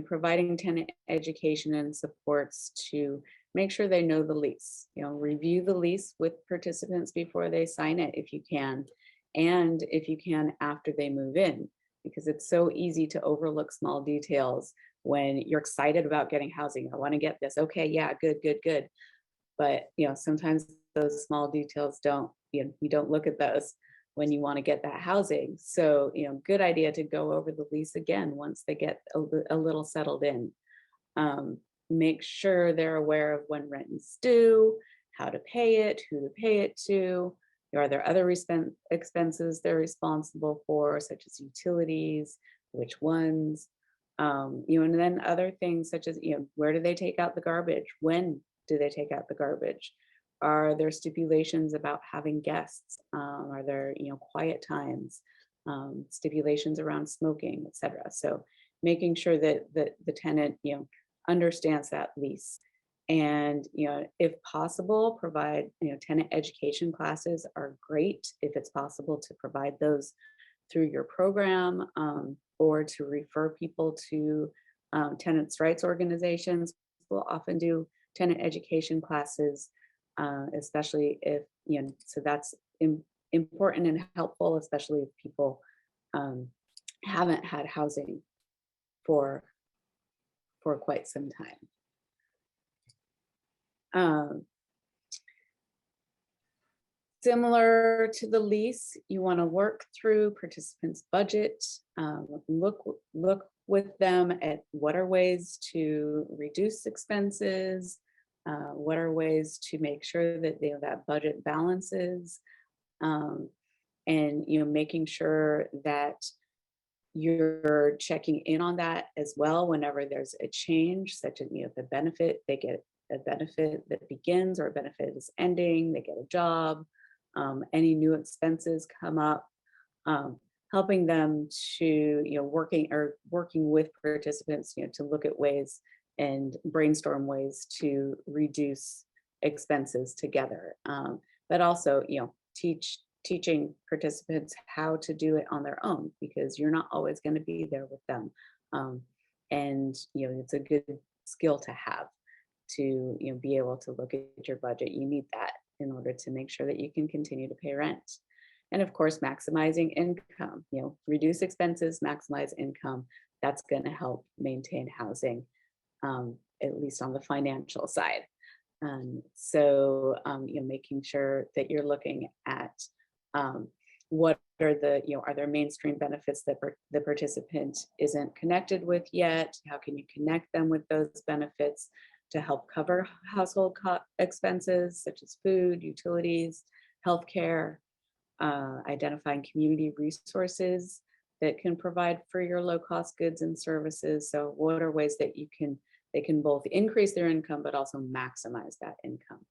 providing tenant education and supports to make sure they know the lease. Review the lease with participants before they sign it if you can, and if you can after they move in, because it's so easy to overlook small details when you're excited about getting housing. I want to get this. Okay, yeah, good, good, good. But sometimes those small details don't, you don't look at those when you want to get that housing. So, good idea to go over the lease again once they get a little settled in. Make sure they're aware of when rent is due, how to pay it, who to pay it to. Are there other expenses they're responsible for, such as utilities, which ones? And then other things such as, where do they take out the garbage? When do they take out the garbage? Are there stipulations about having guests? Are there, quiet times, stipulations around smoking, etc. So making sure that the tenant, understands that lease. And, if possible, provide, tenant education classes are great if it's possible to provide those through your program, or to refer people to tenants' rights organizations. We'll often do tenant education classes, especially if, so that's important and helpful, especially if people haven't had housing for quite some time. Similar to the lease, you want to work through participants' budget, look with them at what are ways to reduce expenses, what are ways to make sure that that budget balances, and making sure that you're checking in on that as well whenever there's a change, such as the benefit, they get a benefit that begins or a benefit is ending, they get a job. Any new expenses come up, helping them to, working with participants, to look at ways and brainstorm ways to reduce expenses together. But also, teaching participants how to do it on their own, because you're not always going to be there with them. And, it's a good skill to have to, be able to look at your budget. You need that in order to make sure that you can continue to pay rent. And of course, maximizing income, reduce expenses, maximize income. That's going to help maintain housing, at least on the financial side. So, making sure that you're looking at what are are there mainstream benefits that the participant isn't connected with yet? How can you connect them with those benefits to help cover household expenses such as food, utilities, healthcare, identifying community resources that can provide for your low-cost goods and services. So what are ways that they can both increase their income but also maximize that income?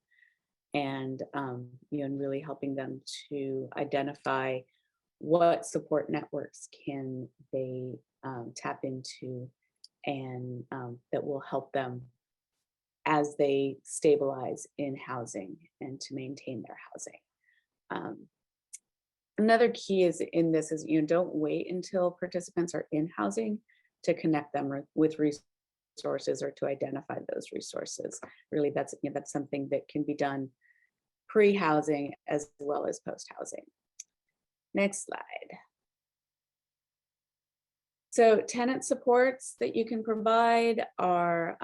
And and really helping them to identify what support networks can they tap into, and that will help them as they stabilize in housing and to maintain their housing. Another key is in this is, don't wait until participants are in housing to connect them with resources or to identify those resources. Really, that's something that can be done pre-housing as well as post-housing. Next slide. So tenant supports that you can provide are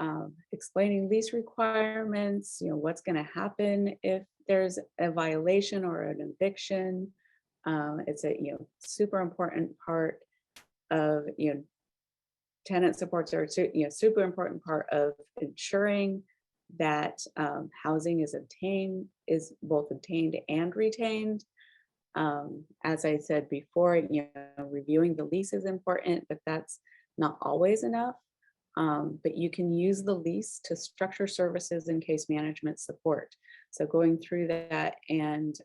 explaining lease requirements, what's going to happen if there's a violation or an eviction. It's a super important part of tenant supports are super important part of ensuring that housing is both obtained and retained. As I said before, reviewing the lease is important, but that's not always enough. But you can use the lease to structure services and case management support. So going through that and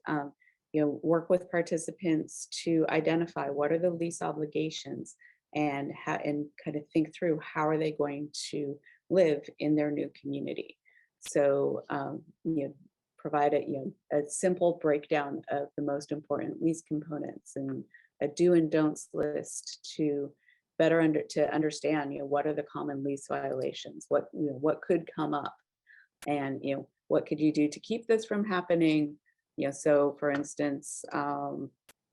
work with participants to identify what are the lease obligations and kind of think through how are they going to live in their new community. So provide a simple breakdown of the most important lease components and a do and don'ts list to better understand what are the common lease violations, what could come up, and what could you do to keep this from happening. So for instance,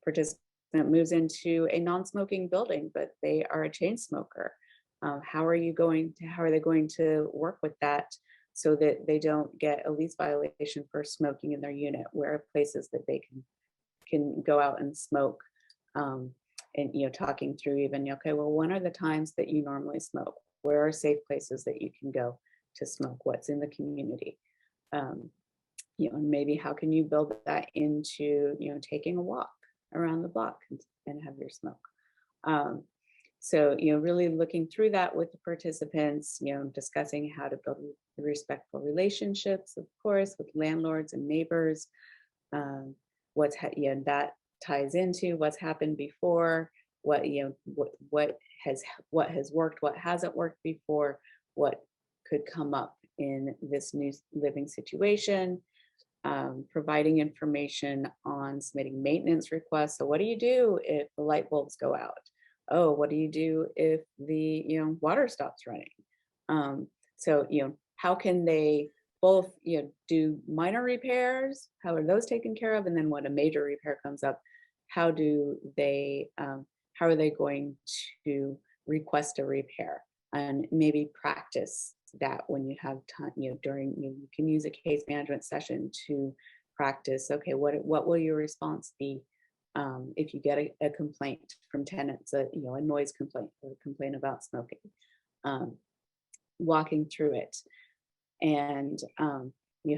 participant moves into a non-smoking building but they are a chain smoker. How are they going to work with that so that they don't get a lease violation for smoking in their unit? Where are places that they can go out and smoke? And talking through even, okay, well, when are the times that you normally smoke? Where are safe places that you can go to smoke? What's in the community? And maybe how can you build that into taking a walk around the block and have your smoke? So really looking through that with the participants, discussing how to build respectful relationships, of course, with landlords and neighbors. That ties into what's happened before, what has worked, what hasn't worked before, what could come up in this new living situation. Providing information on submitting maintenance requests. So what do you do if the light bulbs go out? Oh, what do you do if the water stops running? So how can they both do minor repairs? How are those taken care of? And then when a major repair comes up, how are they going to request a repair? And maybe practice that when you have time, during, you can use a case management session to practice, okay, what will your response be if you get a complaint from tenants, a noise complaint or a complaint about smoking? Walking through it and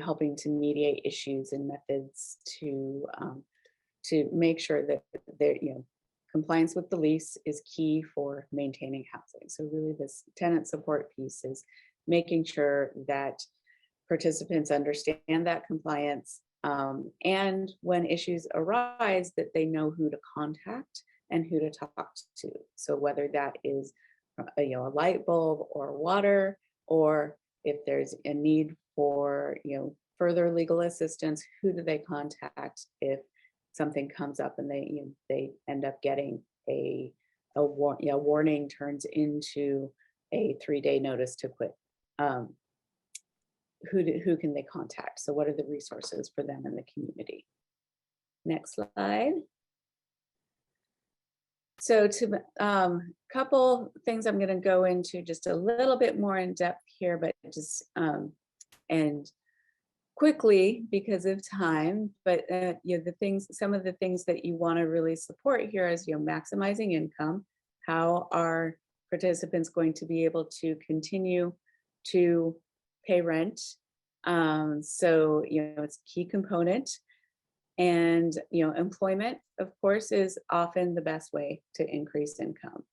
helping to mediate issues and methods to make sure that compliance with the lease is key for maintaining housing. So really this tenant support piece is making sure that participants understand that compliance, and when issues arise that they know who to contact and who to talk to. So whether that is a light bulb or water, or if there's a need for further legal assistance, who do they contact if something comes up and they end up getting a warning turns into a 3-day notice to quit? Who can they contact? So what are the resources for them in the community? Next slide. So to couple things I'm going to go into just a little bit more in depth here, but just and quickly because of time. But some of the things that you want to really support here is maximizing income. How are participants going to be able to continue to pay rent? So it's a key component. And employment, of course, is often the best way to increase income.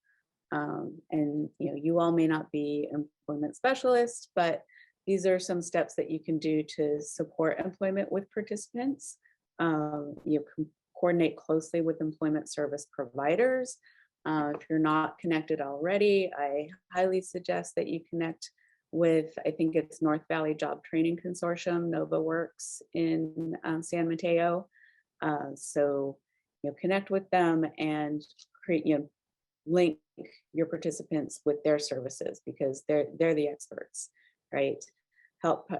And you all may not be employment specialists, but these are some steps that you can do to support employment with participants. Coordinate closely with employment service providers. If you're not connected already, I highly suggest that you connect with, I think it's North Valley Job Training Consortium, Nova Works in San Mateo. So connect with them and create, link your participants with their services because they're the experts, right?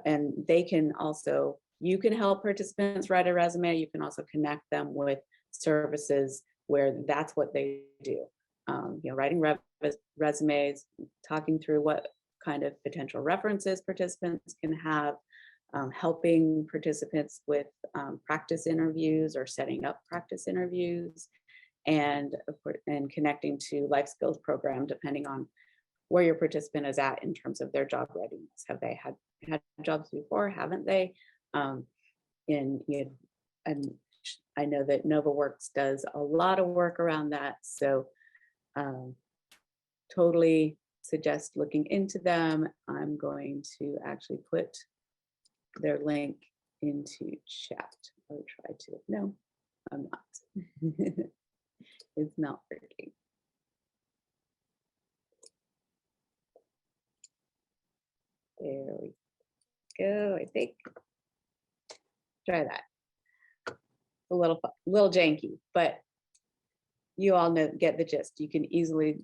And they can also, you can help participants write a resume. You can also connect them with services where that's what they do. Writing resumes, talking through what kind of potential references participants can have, helping participants with practice interviews or setting up practice interviews, and connecting to life skills program depending on where your participant is at in terms of their job readiness. Have they had jobs before? Haven't they? And I know that NovaWorks does a lot of work around that. So totally suggest looking into them. I'm going to actually put their link into chat, or try to. No, I'm not. It's not working. There we go, I think. Try that. A little janky, but you all know, get the gist. You can easily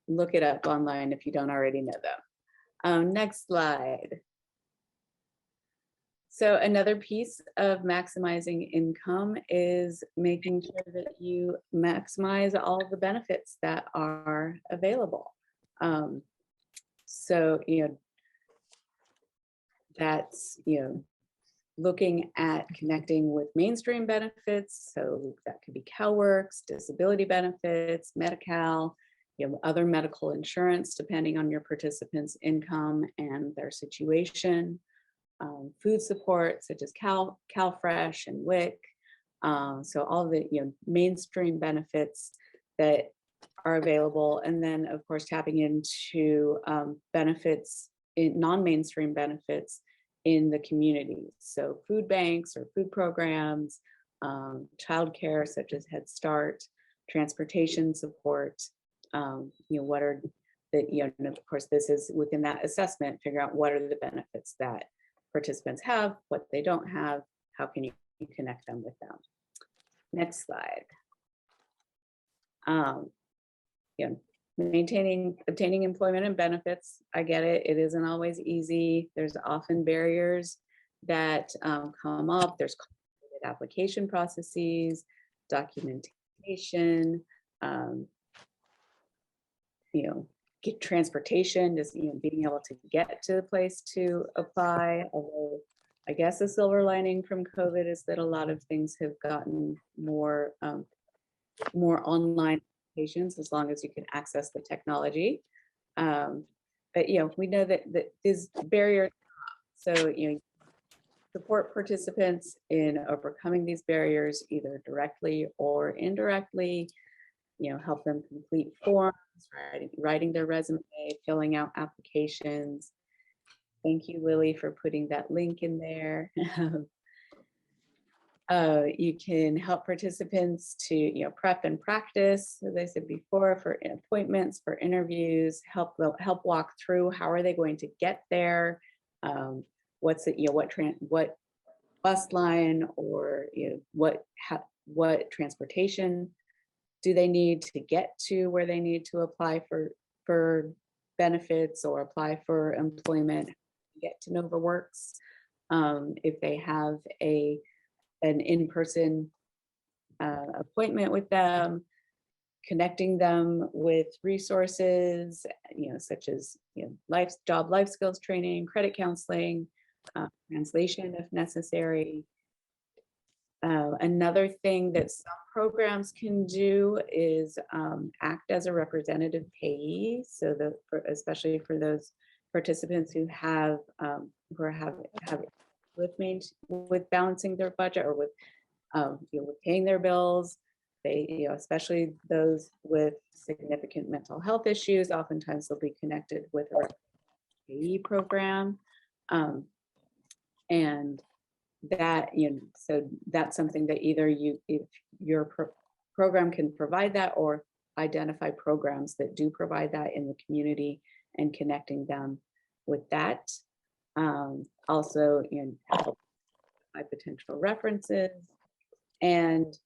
look it up online if you don't already know them. Next slide. So another piece of maximizing income is making sure that you maximize all of the benefits that are available. So, that's, looking at connecting with mainstream benefits. So that could be CalWorks, disability benefits, Medi-Cal, other medical insurance, depending on your participants' income and their situation. Food support, such as CalFresh and WIC. So all the mainstream benefits that are available. And then, of course, tapping into benefits, in non-mainstream benefits in the community. So food banks or food programs, childcare such as Head Start, transportation support. What are the, and of course, this is within that assessment, figure out what are the benefits that participants have, what they don't have, how can you connect them with them. Next slide. Obtaining employment and benefits. I get it. It isn't always easy. There's often barriers that come up. There's complicated application processes, documentation, get transportation, just being able to get to the place to apply. Although I guess the silver lining from COVID is that a lot of things have gotten more online applications, as long as you can access the technology. But we know that these barriers. So support participants in overcoming these barriers, either directly or indirectly. Help them complete forms, writing their resume, filling out applications. Thank you, Lily, for putting that link in there. You can help participants to prep and practice, as I said before, for appointments, for interviews. Help walk through how are they going to get there. What's it? What bus line or what transportation do they need to get to where they need to apply for benefits or apply for employment, get to Nova Works. If they have an in-person appointment with them, connecting them with resources, such as job life skills training, credit counseling, translation if necessary. Another thing that some programs can do is act as a representative payee. So especially for those participants who have with balancing their budget or with with paying their bills. They, especially those with significant mental health issues, oftentimes they'll be connected with a payee program, and that so that's something that either if your program can provide that, or identify programs that do provide that in the community and connecting them with that. Also, help by potential references, and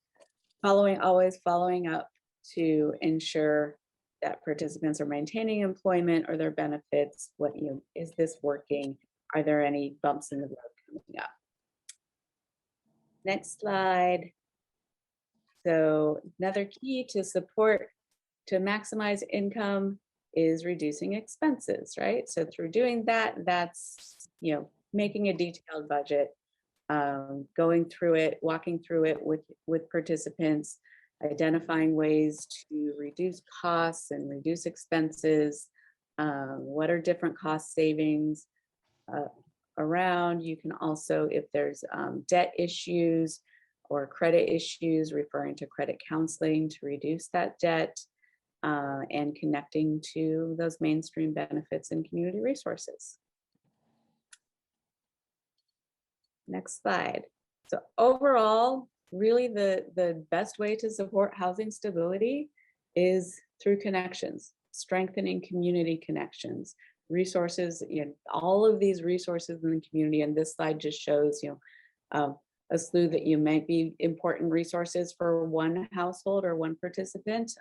always following up to ensure that participants are maintaining employment or their benefits. What is this working? Are there any bumps in the road coming up? Next slide. So another key to maximize income is reducing expenses, right? So through doing that, that's making a detailed budget, going through it, walking through it with participants, identifying ways to reduce costs and reduce expenses. What are different cost savings around? You can also, if there's debt issues or credit issues, referring to credit counseling to reduce that debt. and connecting to those mainstream benefits and community resources. Next slide. So overall, really the best way to support housing stability is through connections, strengthening community connections, resources, all of these resources in the community. And this slide just shows, a slew that you might be important resources for one household or one participant.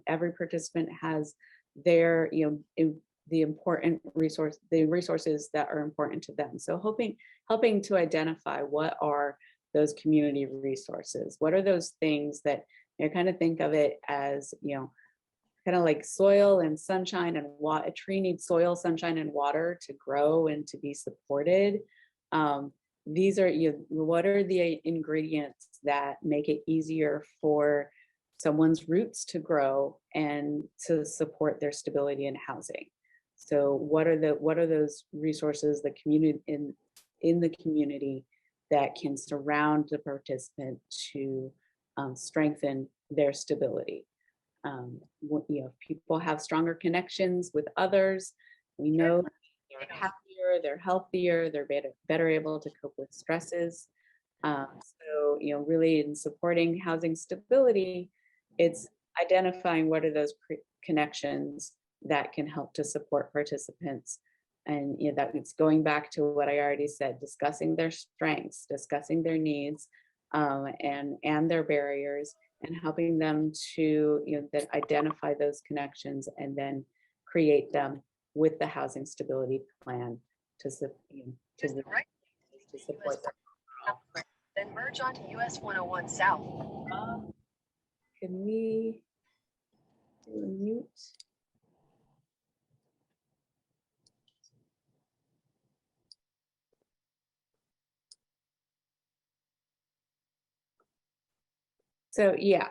Every participant has their, the important the resources that are important to them. So helping to identify what are those community resources. What are those things that kind of think of it as, kind of like soil and sunshine and water. A tree needs soil, sunshine, and water to grow and to be supported. These are, what are the ingredients that make it easier for someone's roots to grow and to support their stability in housing? So what are those resources, the community in the community that can surround the participant to strengthen their stability? People have stronger connections with others. We know they're happier, they're healthier, they're better able to cope with stresses. So, really in supporting housing stability, it's identifying what are those connections that can help to support participants. And that it's going back to what I already said, discussing their strengths, discussing their needs, and their barriers, and helping them to that identify those connections and then create them with the housing stability plan to support them. Then merge onto US 101 South. Can we do a mute?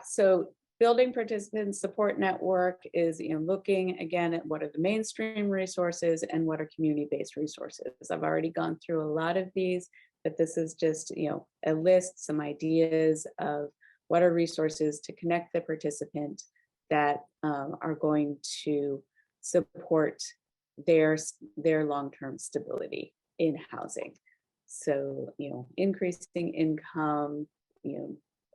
So building participant support network is looking again at what are the mainstream resources and what are community-based resources. I've already gone through a lot of these, but this is just a list, some ideas of what are resources to connect the participant that are going to support their long-term stability in housing. So increasing income,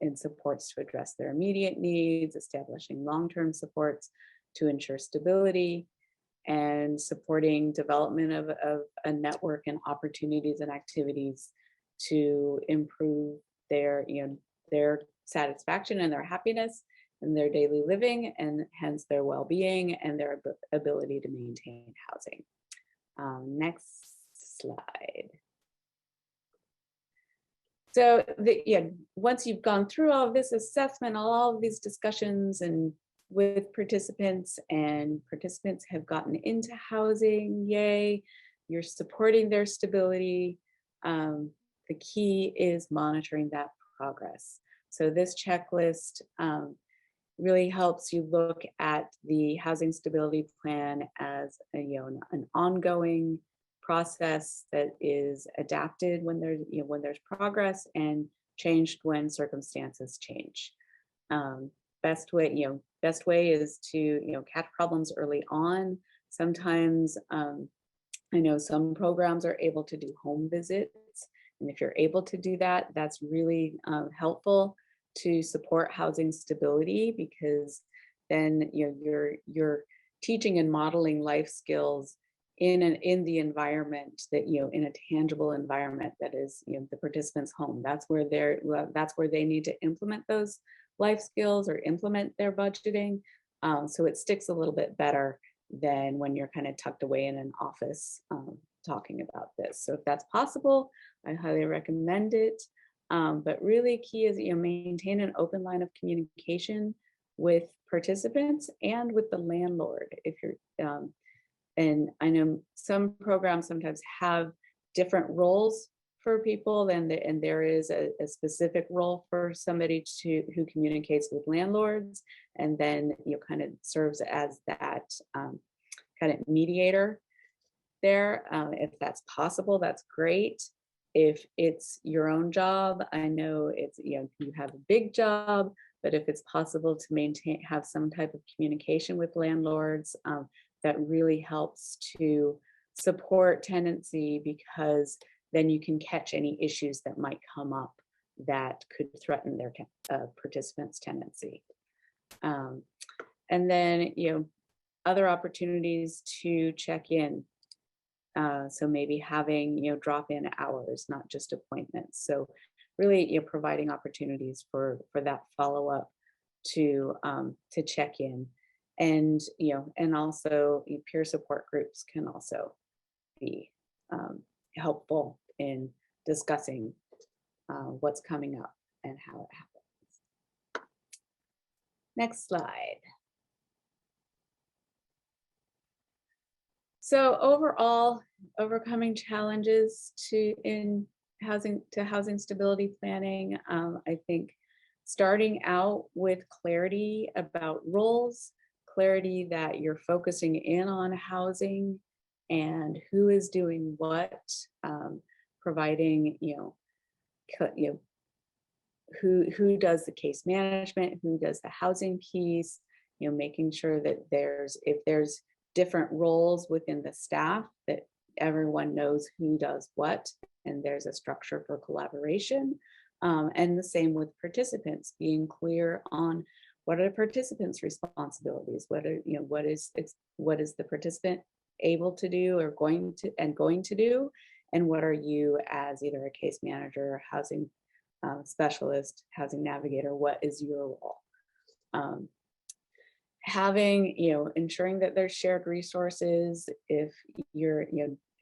and supports to address their immediate needs, establishing long-term supports to ensure stability, and supporting development of a network and opportunities and activities to improve their satisfaction and their happiness and their daily living, and hence their well-being and their ability to maintain housing. Next slide. So once you've gone through all of this assessment, all of these discussions and with participants, and participants have gotten into housing, yay, you're supporting their stability. The key is monitoring that progress. So this checklist really helps you look at the housing stability plan as an ongoing process that is adapted when there's progress and changed when circumstances change. Best way is to catch problems early on. Sometimes I know some programs are able to do home visits, and if you're able to do that, that's really helpful to support housing stability, because then you're teaching and modeling life skills in the environment that in a tangible environment that is the participant's home. That's where they need to implement those life skills or implement their budgeting. So it sticks a little bit better than when you're kind of tucked away in an office talking about this. So if that's possible, I highly recommend it. But really key is maintain an open line of communication with participants and with the landlord. If you're and I know some programs sometimes have different roles for people, and there is a specific role for somebody who communicates with landlords, and then kind of serves as that kind of mediator there. If that's possible, that's great. If it's your own job, I know it's you have a big job, but if it's possible to have some type of communication with landlords, that really helps to support tenancy, because then you can catch any issues that might come up that could threaten their participants' tenancy. And then, other opportunities to check in. So maybe having, drop-in hours, not just appointments. So really, providing opportunities for that follow-up to check in. And, and also peer support groups can also be helpful in discussing what's coming up and how it happens. Next slide. So overall, overcoming challenges in housing stability planning, I think starting out with clarity about roles, clarity that you're focusing in on housing and who is doing what, providing, who does the case management, who does the housing piece, making sure that if there's different roles within the staff, that everyone knows who does what, and there's a structure for collaboration. And the same with participants, being clear on what are the participants' responsibilities, what is the participant able to do or going to do, and what are you as either a case manager, housing specialist, housing navigator, what is your role? Having, ensuring that there's shared resources. If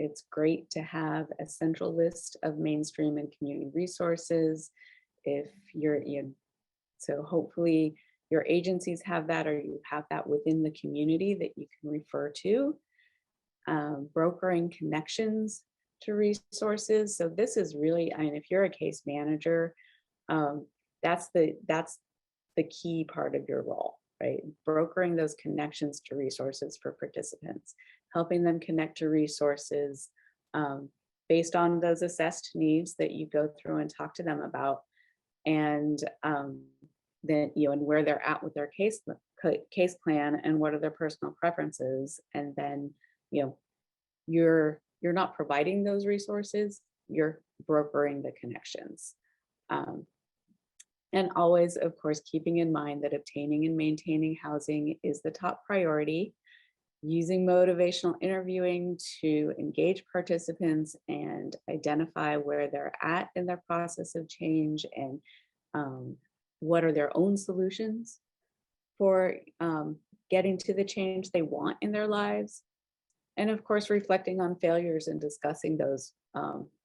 it's great to have a central list of mainstream and community resources. If so hopefully your agencies have that, or you have that within the community that you can refer to. Brokering connections to resources. So this is really, if you're a case manager, that's the key part of your role. Right? Brokering those connections to resources for participants, helping them connect to resources based on those assessed needs that you go through and talk to them about, and then and where they're at with their case plan and what are their personal preferences, and then you're not providing those resources, you're brokering the connections. And always, of course, keeping in mind that obtaining and maintaining housing is the top priority, using motivational interviewing to engage participants and identify where they're at in their process of change, and what are their own solutions for getting to the change they want in their lives. And of course, reflecting on failures and discussing those,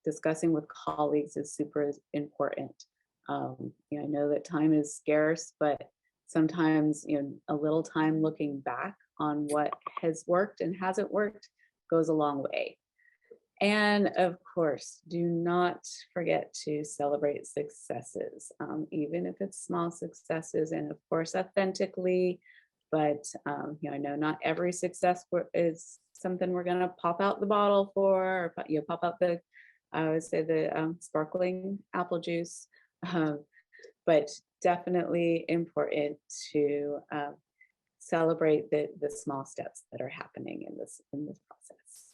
discussing with colleagues is super important. I know that time is scarce, but sometimes a little time looking back on what has worked and hasn't worked goes a long way. And of course, do not forget to celebrate successes, even if it's small successes, and of course authentically. But I know not every success is something we're going to pop out the bottle for, or pop out the, I would say, the sparkling apple juice. But definitely important to celebrate the small steps that are happening in this process.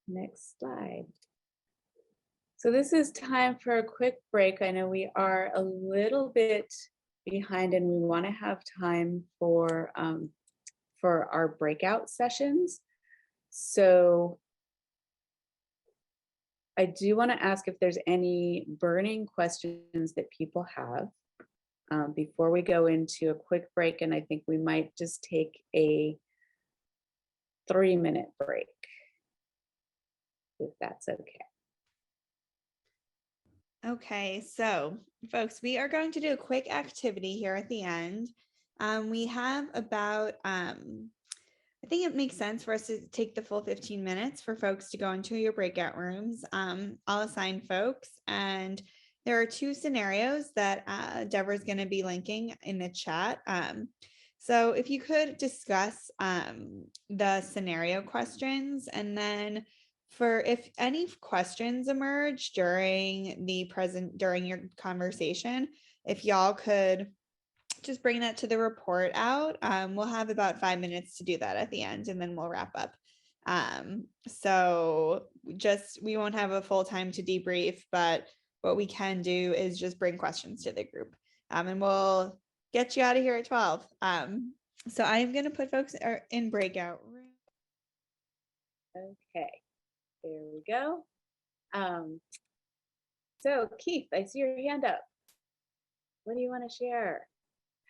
Next slide. So this is time for a quick break. I know we are a little bit behind, and we want to have time for our breakout sessions. So I do want to ask if there's any burning questions that people have before we go into a quick break. And I think we might just take a 3-minute break, if that's okay. Okay, so folks, we are going to do a quick activity here at the end. We have about, I think it makes sense for us to take the full 15 minutes for folks to go into your breakout rooms. I'll assign folks, and there are 2 scenarios that Deborah is going to be linking in the chat. So if you could discuss the scenario questions, and then For if any questions emerge during during your conversation, if y'all could just bring that to the report out. We'll have about 5 minutes to do that at the end, and then we'll wrap up. So we won't have a full time to debrief, but what we can do is just bring questions to the group, and we'll get you out of here at 12. So I'm going to put folks in breakout room. Okay, there we go. So Keith, I see your hand up. What do you want to share?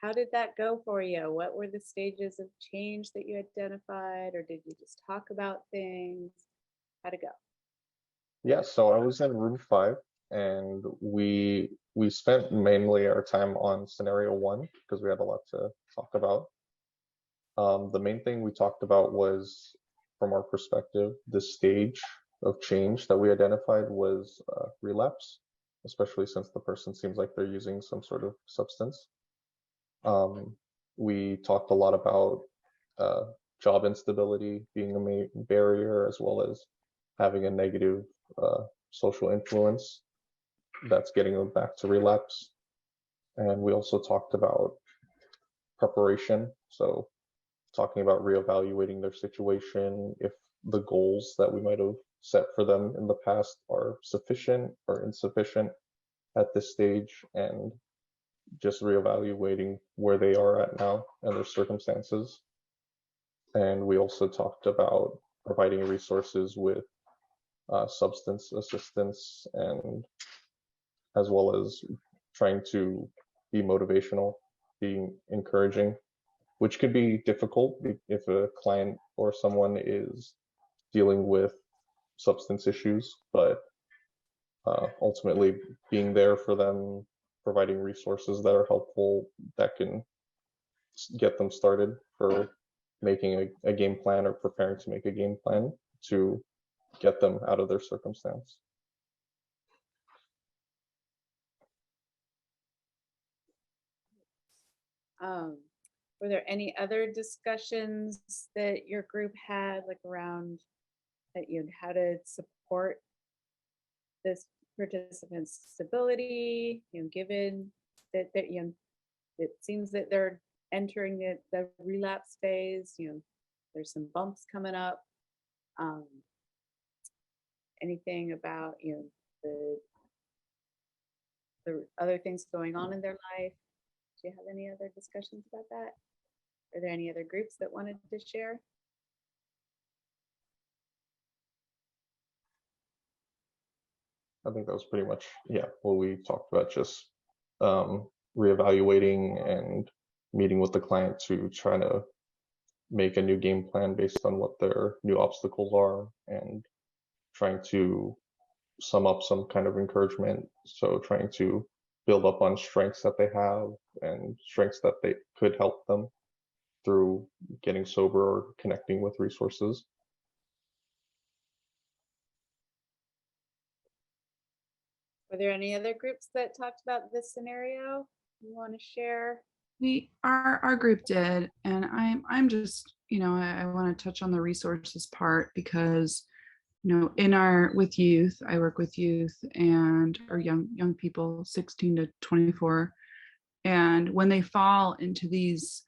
How did that go for you? What were the stages of change that you identified, or did you just talk about things? How'd it go? Yeah, so I was in room 5, and we spent mainly our time on scenario 1 because we had a lot to talk about. The main thing we talked about was, from our perspective, the stage of change that we identified was relapse, especially since the person seems like they're using some sort of substance. We talked a lot about job instability being a main barrier, as well as having a negative social influence that's getting them back to relapse. And we also talked about preparation. So talking about reevaluating their situation, if the goals that we might have set for them in the past are sufficient or insufficient at this stage, and just reevaluating where they are at now and their circumstances. And we also talked about providing resources with substance assistance, and as well as trying to be motivational, being encouraging, which could be difficult if a client or someone is dealing with substance issues, but ultimately being there for them, providing resources that are helpful, that can get them started for making a game plan or preparing to make a game plan to get them out of their circumstance. Were there any other discussions that your group had, like around that, how to support this participant's stability, given that it seems that they're entering the relapse phase, there's some bumps coming up. Anything about the other things going on in their life? Do you have any other discussions about that? Are there any other groups that wanted to share? I think that was pretty much, yeah, what we talked about, just reevaluating and meeting with the client to try to make a new game plan based on what their new obstacles are, and trying to sum up some kind of encouragement. So trying to build up on strengths that they have and strengths that they could help them through getting sober or connecting with resources. Were there any other groups that talked about this scenario you want to share? Our group did, and I'm just, I want to touch on the resources part, because with youth, I work with youth and or young people 16 to 24, and when they fall into these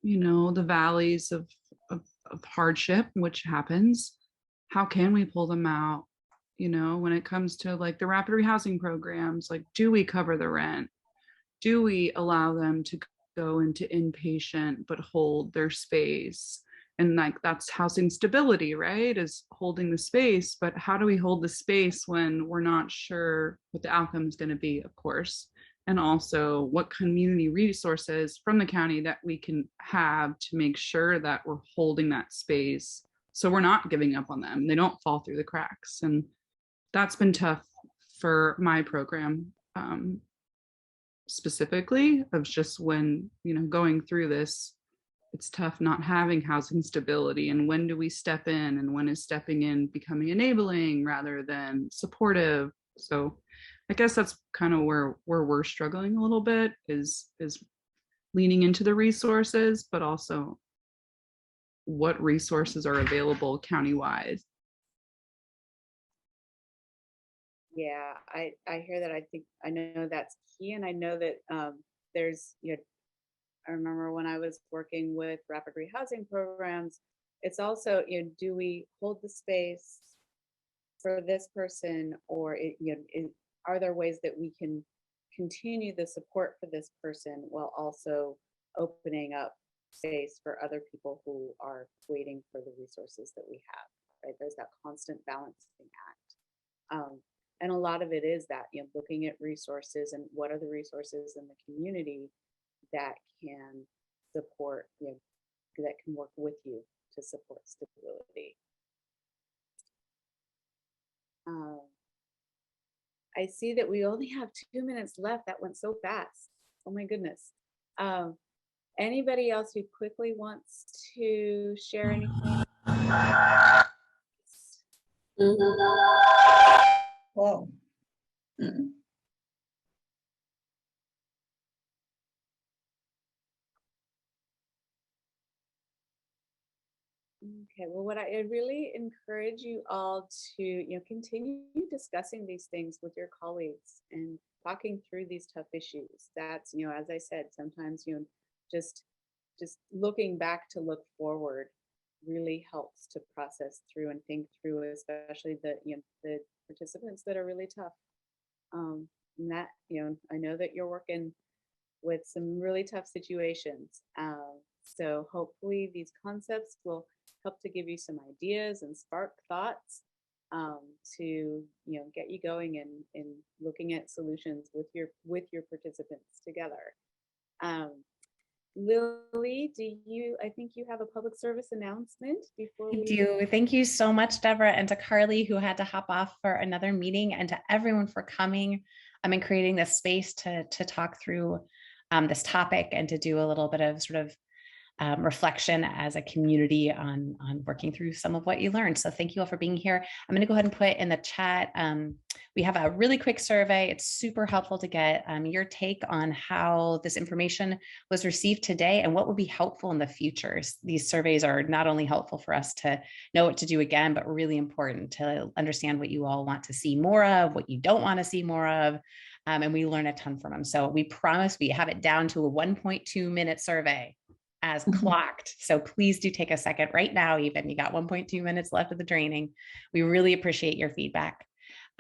the valleys of hardship, which happens, how can we pull them out? When it comes to like the rapid rehousing programs, like, do we cover the rent? Do we allow them to go into inpatient but hold their space? And like, that's housing stability, right? Is holding the space. But how do we hold the space when we're not sure what the outcome is going to be, of course? And also what community resources from the county that we can have to make sure that we're holding that space, so we're not giving up on them, they don't fall through the cracks. And that's been tough for my program, specifically, of just when going through this, it's tough not having housing stability, and when do we step in, and when is stepping in becoming enabling rather than supportive? So I guess that's kind of where we're struggling a little bit, is leaning into the resources, but also what resources are available countywide. Yeah, I hear that. I know that's key, and I know that there's, I remember when I was working with rapid rehousing programs, it's also, do we hold the space for this person, or are there ways that we can continue the support for this person while also opening up space for other people who are waiting for the resources that we have, right? There's that constant balancing act. And a lot of it is that, looking at resources and what are the resources in the community that can support, that can work with you to support stability. I see that we only have 2 minutes left. That went so fast. Oh my goodness. Anybody else who quickly wants to share anything? Whoa. Okay, well, what I really encourage you all to, continue discussing these things with your colleagues and talking through these tough issues. That's, as I said, sometimes, just just looking back to look forward really helps to process through and think through, especially the participants that are really tough. And that, I know that you're working with some really tough situations. So hopefully these concepts will help to give you some ideas and spark thoughts to get you going in looking at solutions with your participants together. Lily, I think you have a public service announcement before I we do. Thank you so much, Deborah, and to Carly, who had to hop off for another meeting, and to everyone for coming and creating this space to talk through this topic and to do a little bit of sort of reflection as a community on working through some of what you learned. So thank you all for being here. I'm going to go ahead and put in the chat. We have a really quick survey. It's super helpful to get your take on how this information was received today and what would be helpful in the future. These surveys are not only helpful for us to know what to do again, but really important to understand what you all want to see more of, what you don't want to see more of. And we learn a ton from them. So we promise we have it down to a 1.2 minute survey as clocked. So please do take a second right now, even. You got 1.2 minutes left of the training. We really appreciate your feedback.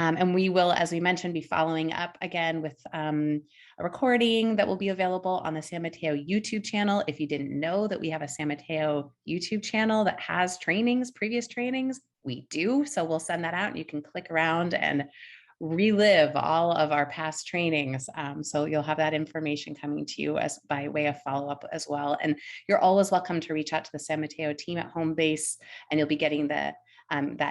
And we will, as we mentioned, be following up again with a recording that will be available on the San Mateo YouTube channel. If you didn't know that we have a San Mateo YouTube channel that has trainings, previous trainings, we do. So we'll send that out and you can click around and relive all of our past trainings. So you'll have that information coming to you as by way of follow-up as well. And you're always welcome to reach out to the San Mateo team at home base, and you'll be getting that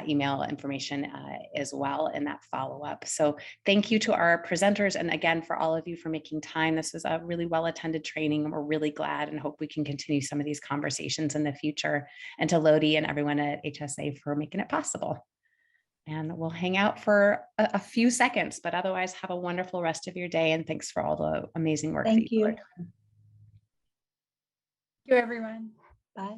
email information as well in that follow-up. So thank you to our presenters. And again, for all of you for making time. This is a really well-attended training, and we're really glad and hope we can continue some of these conversations in the future. And to Lodi and everyone at HSA for making it possible. And we'll hang out for a few seconds, but otherwise have a wonderful rest of your day. And thanks for all the amazing work. Thank that you. you. Thank you, everyone. Bye.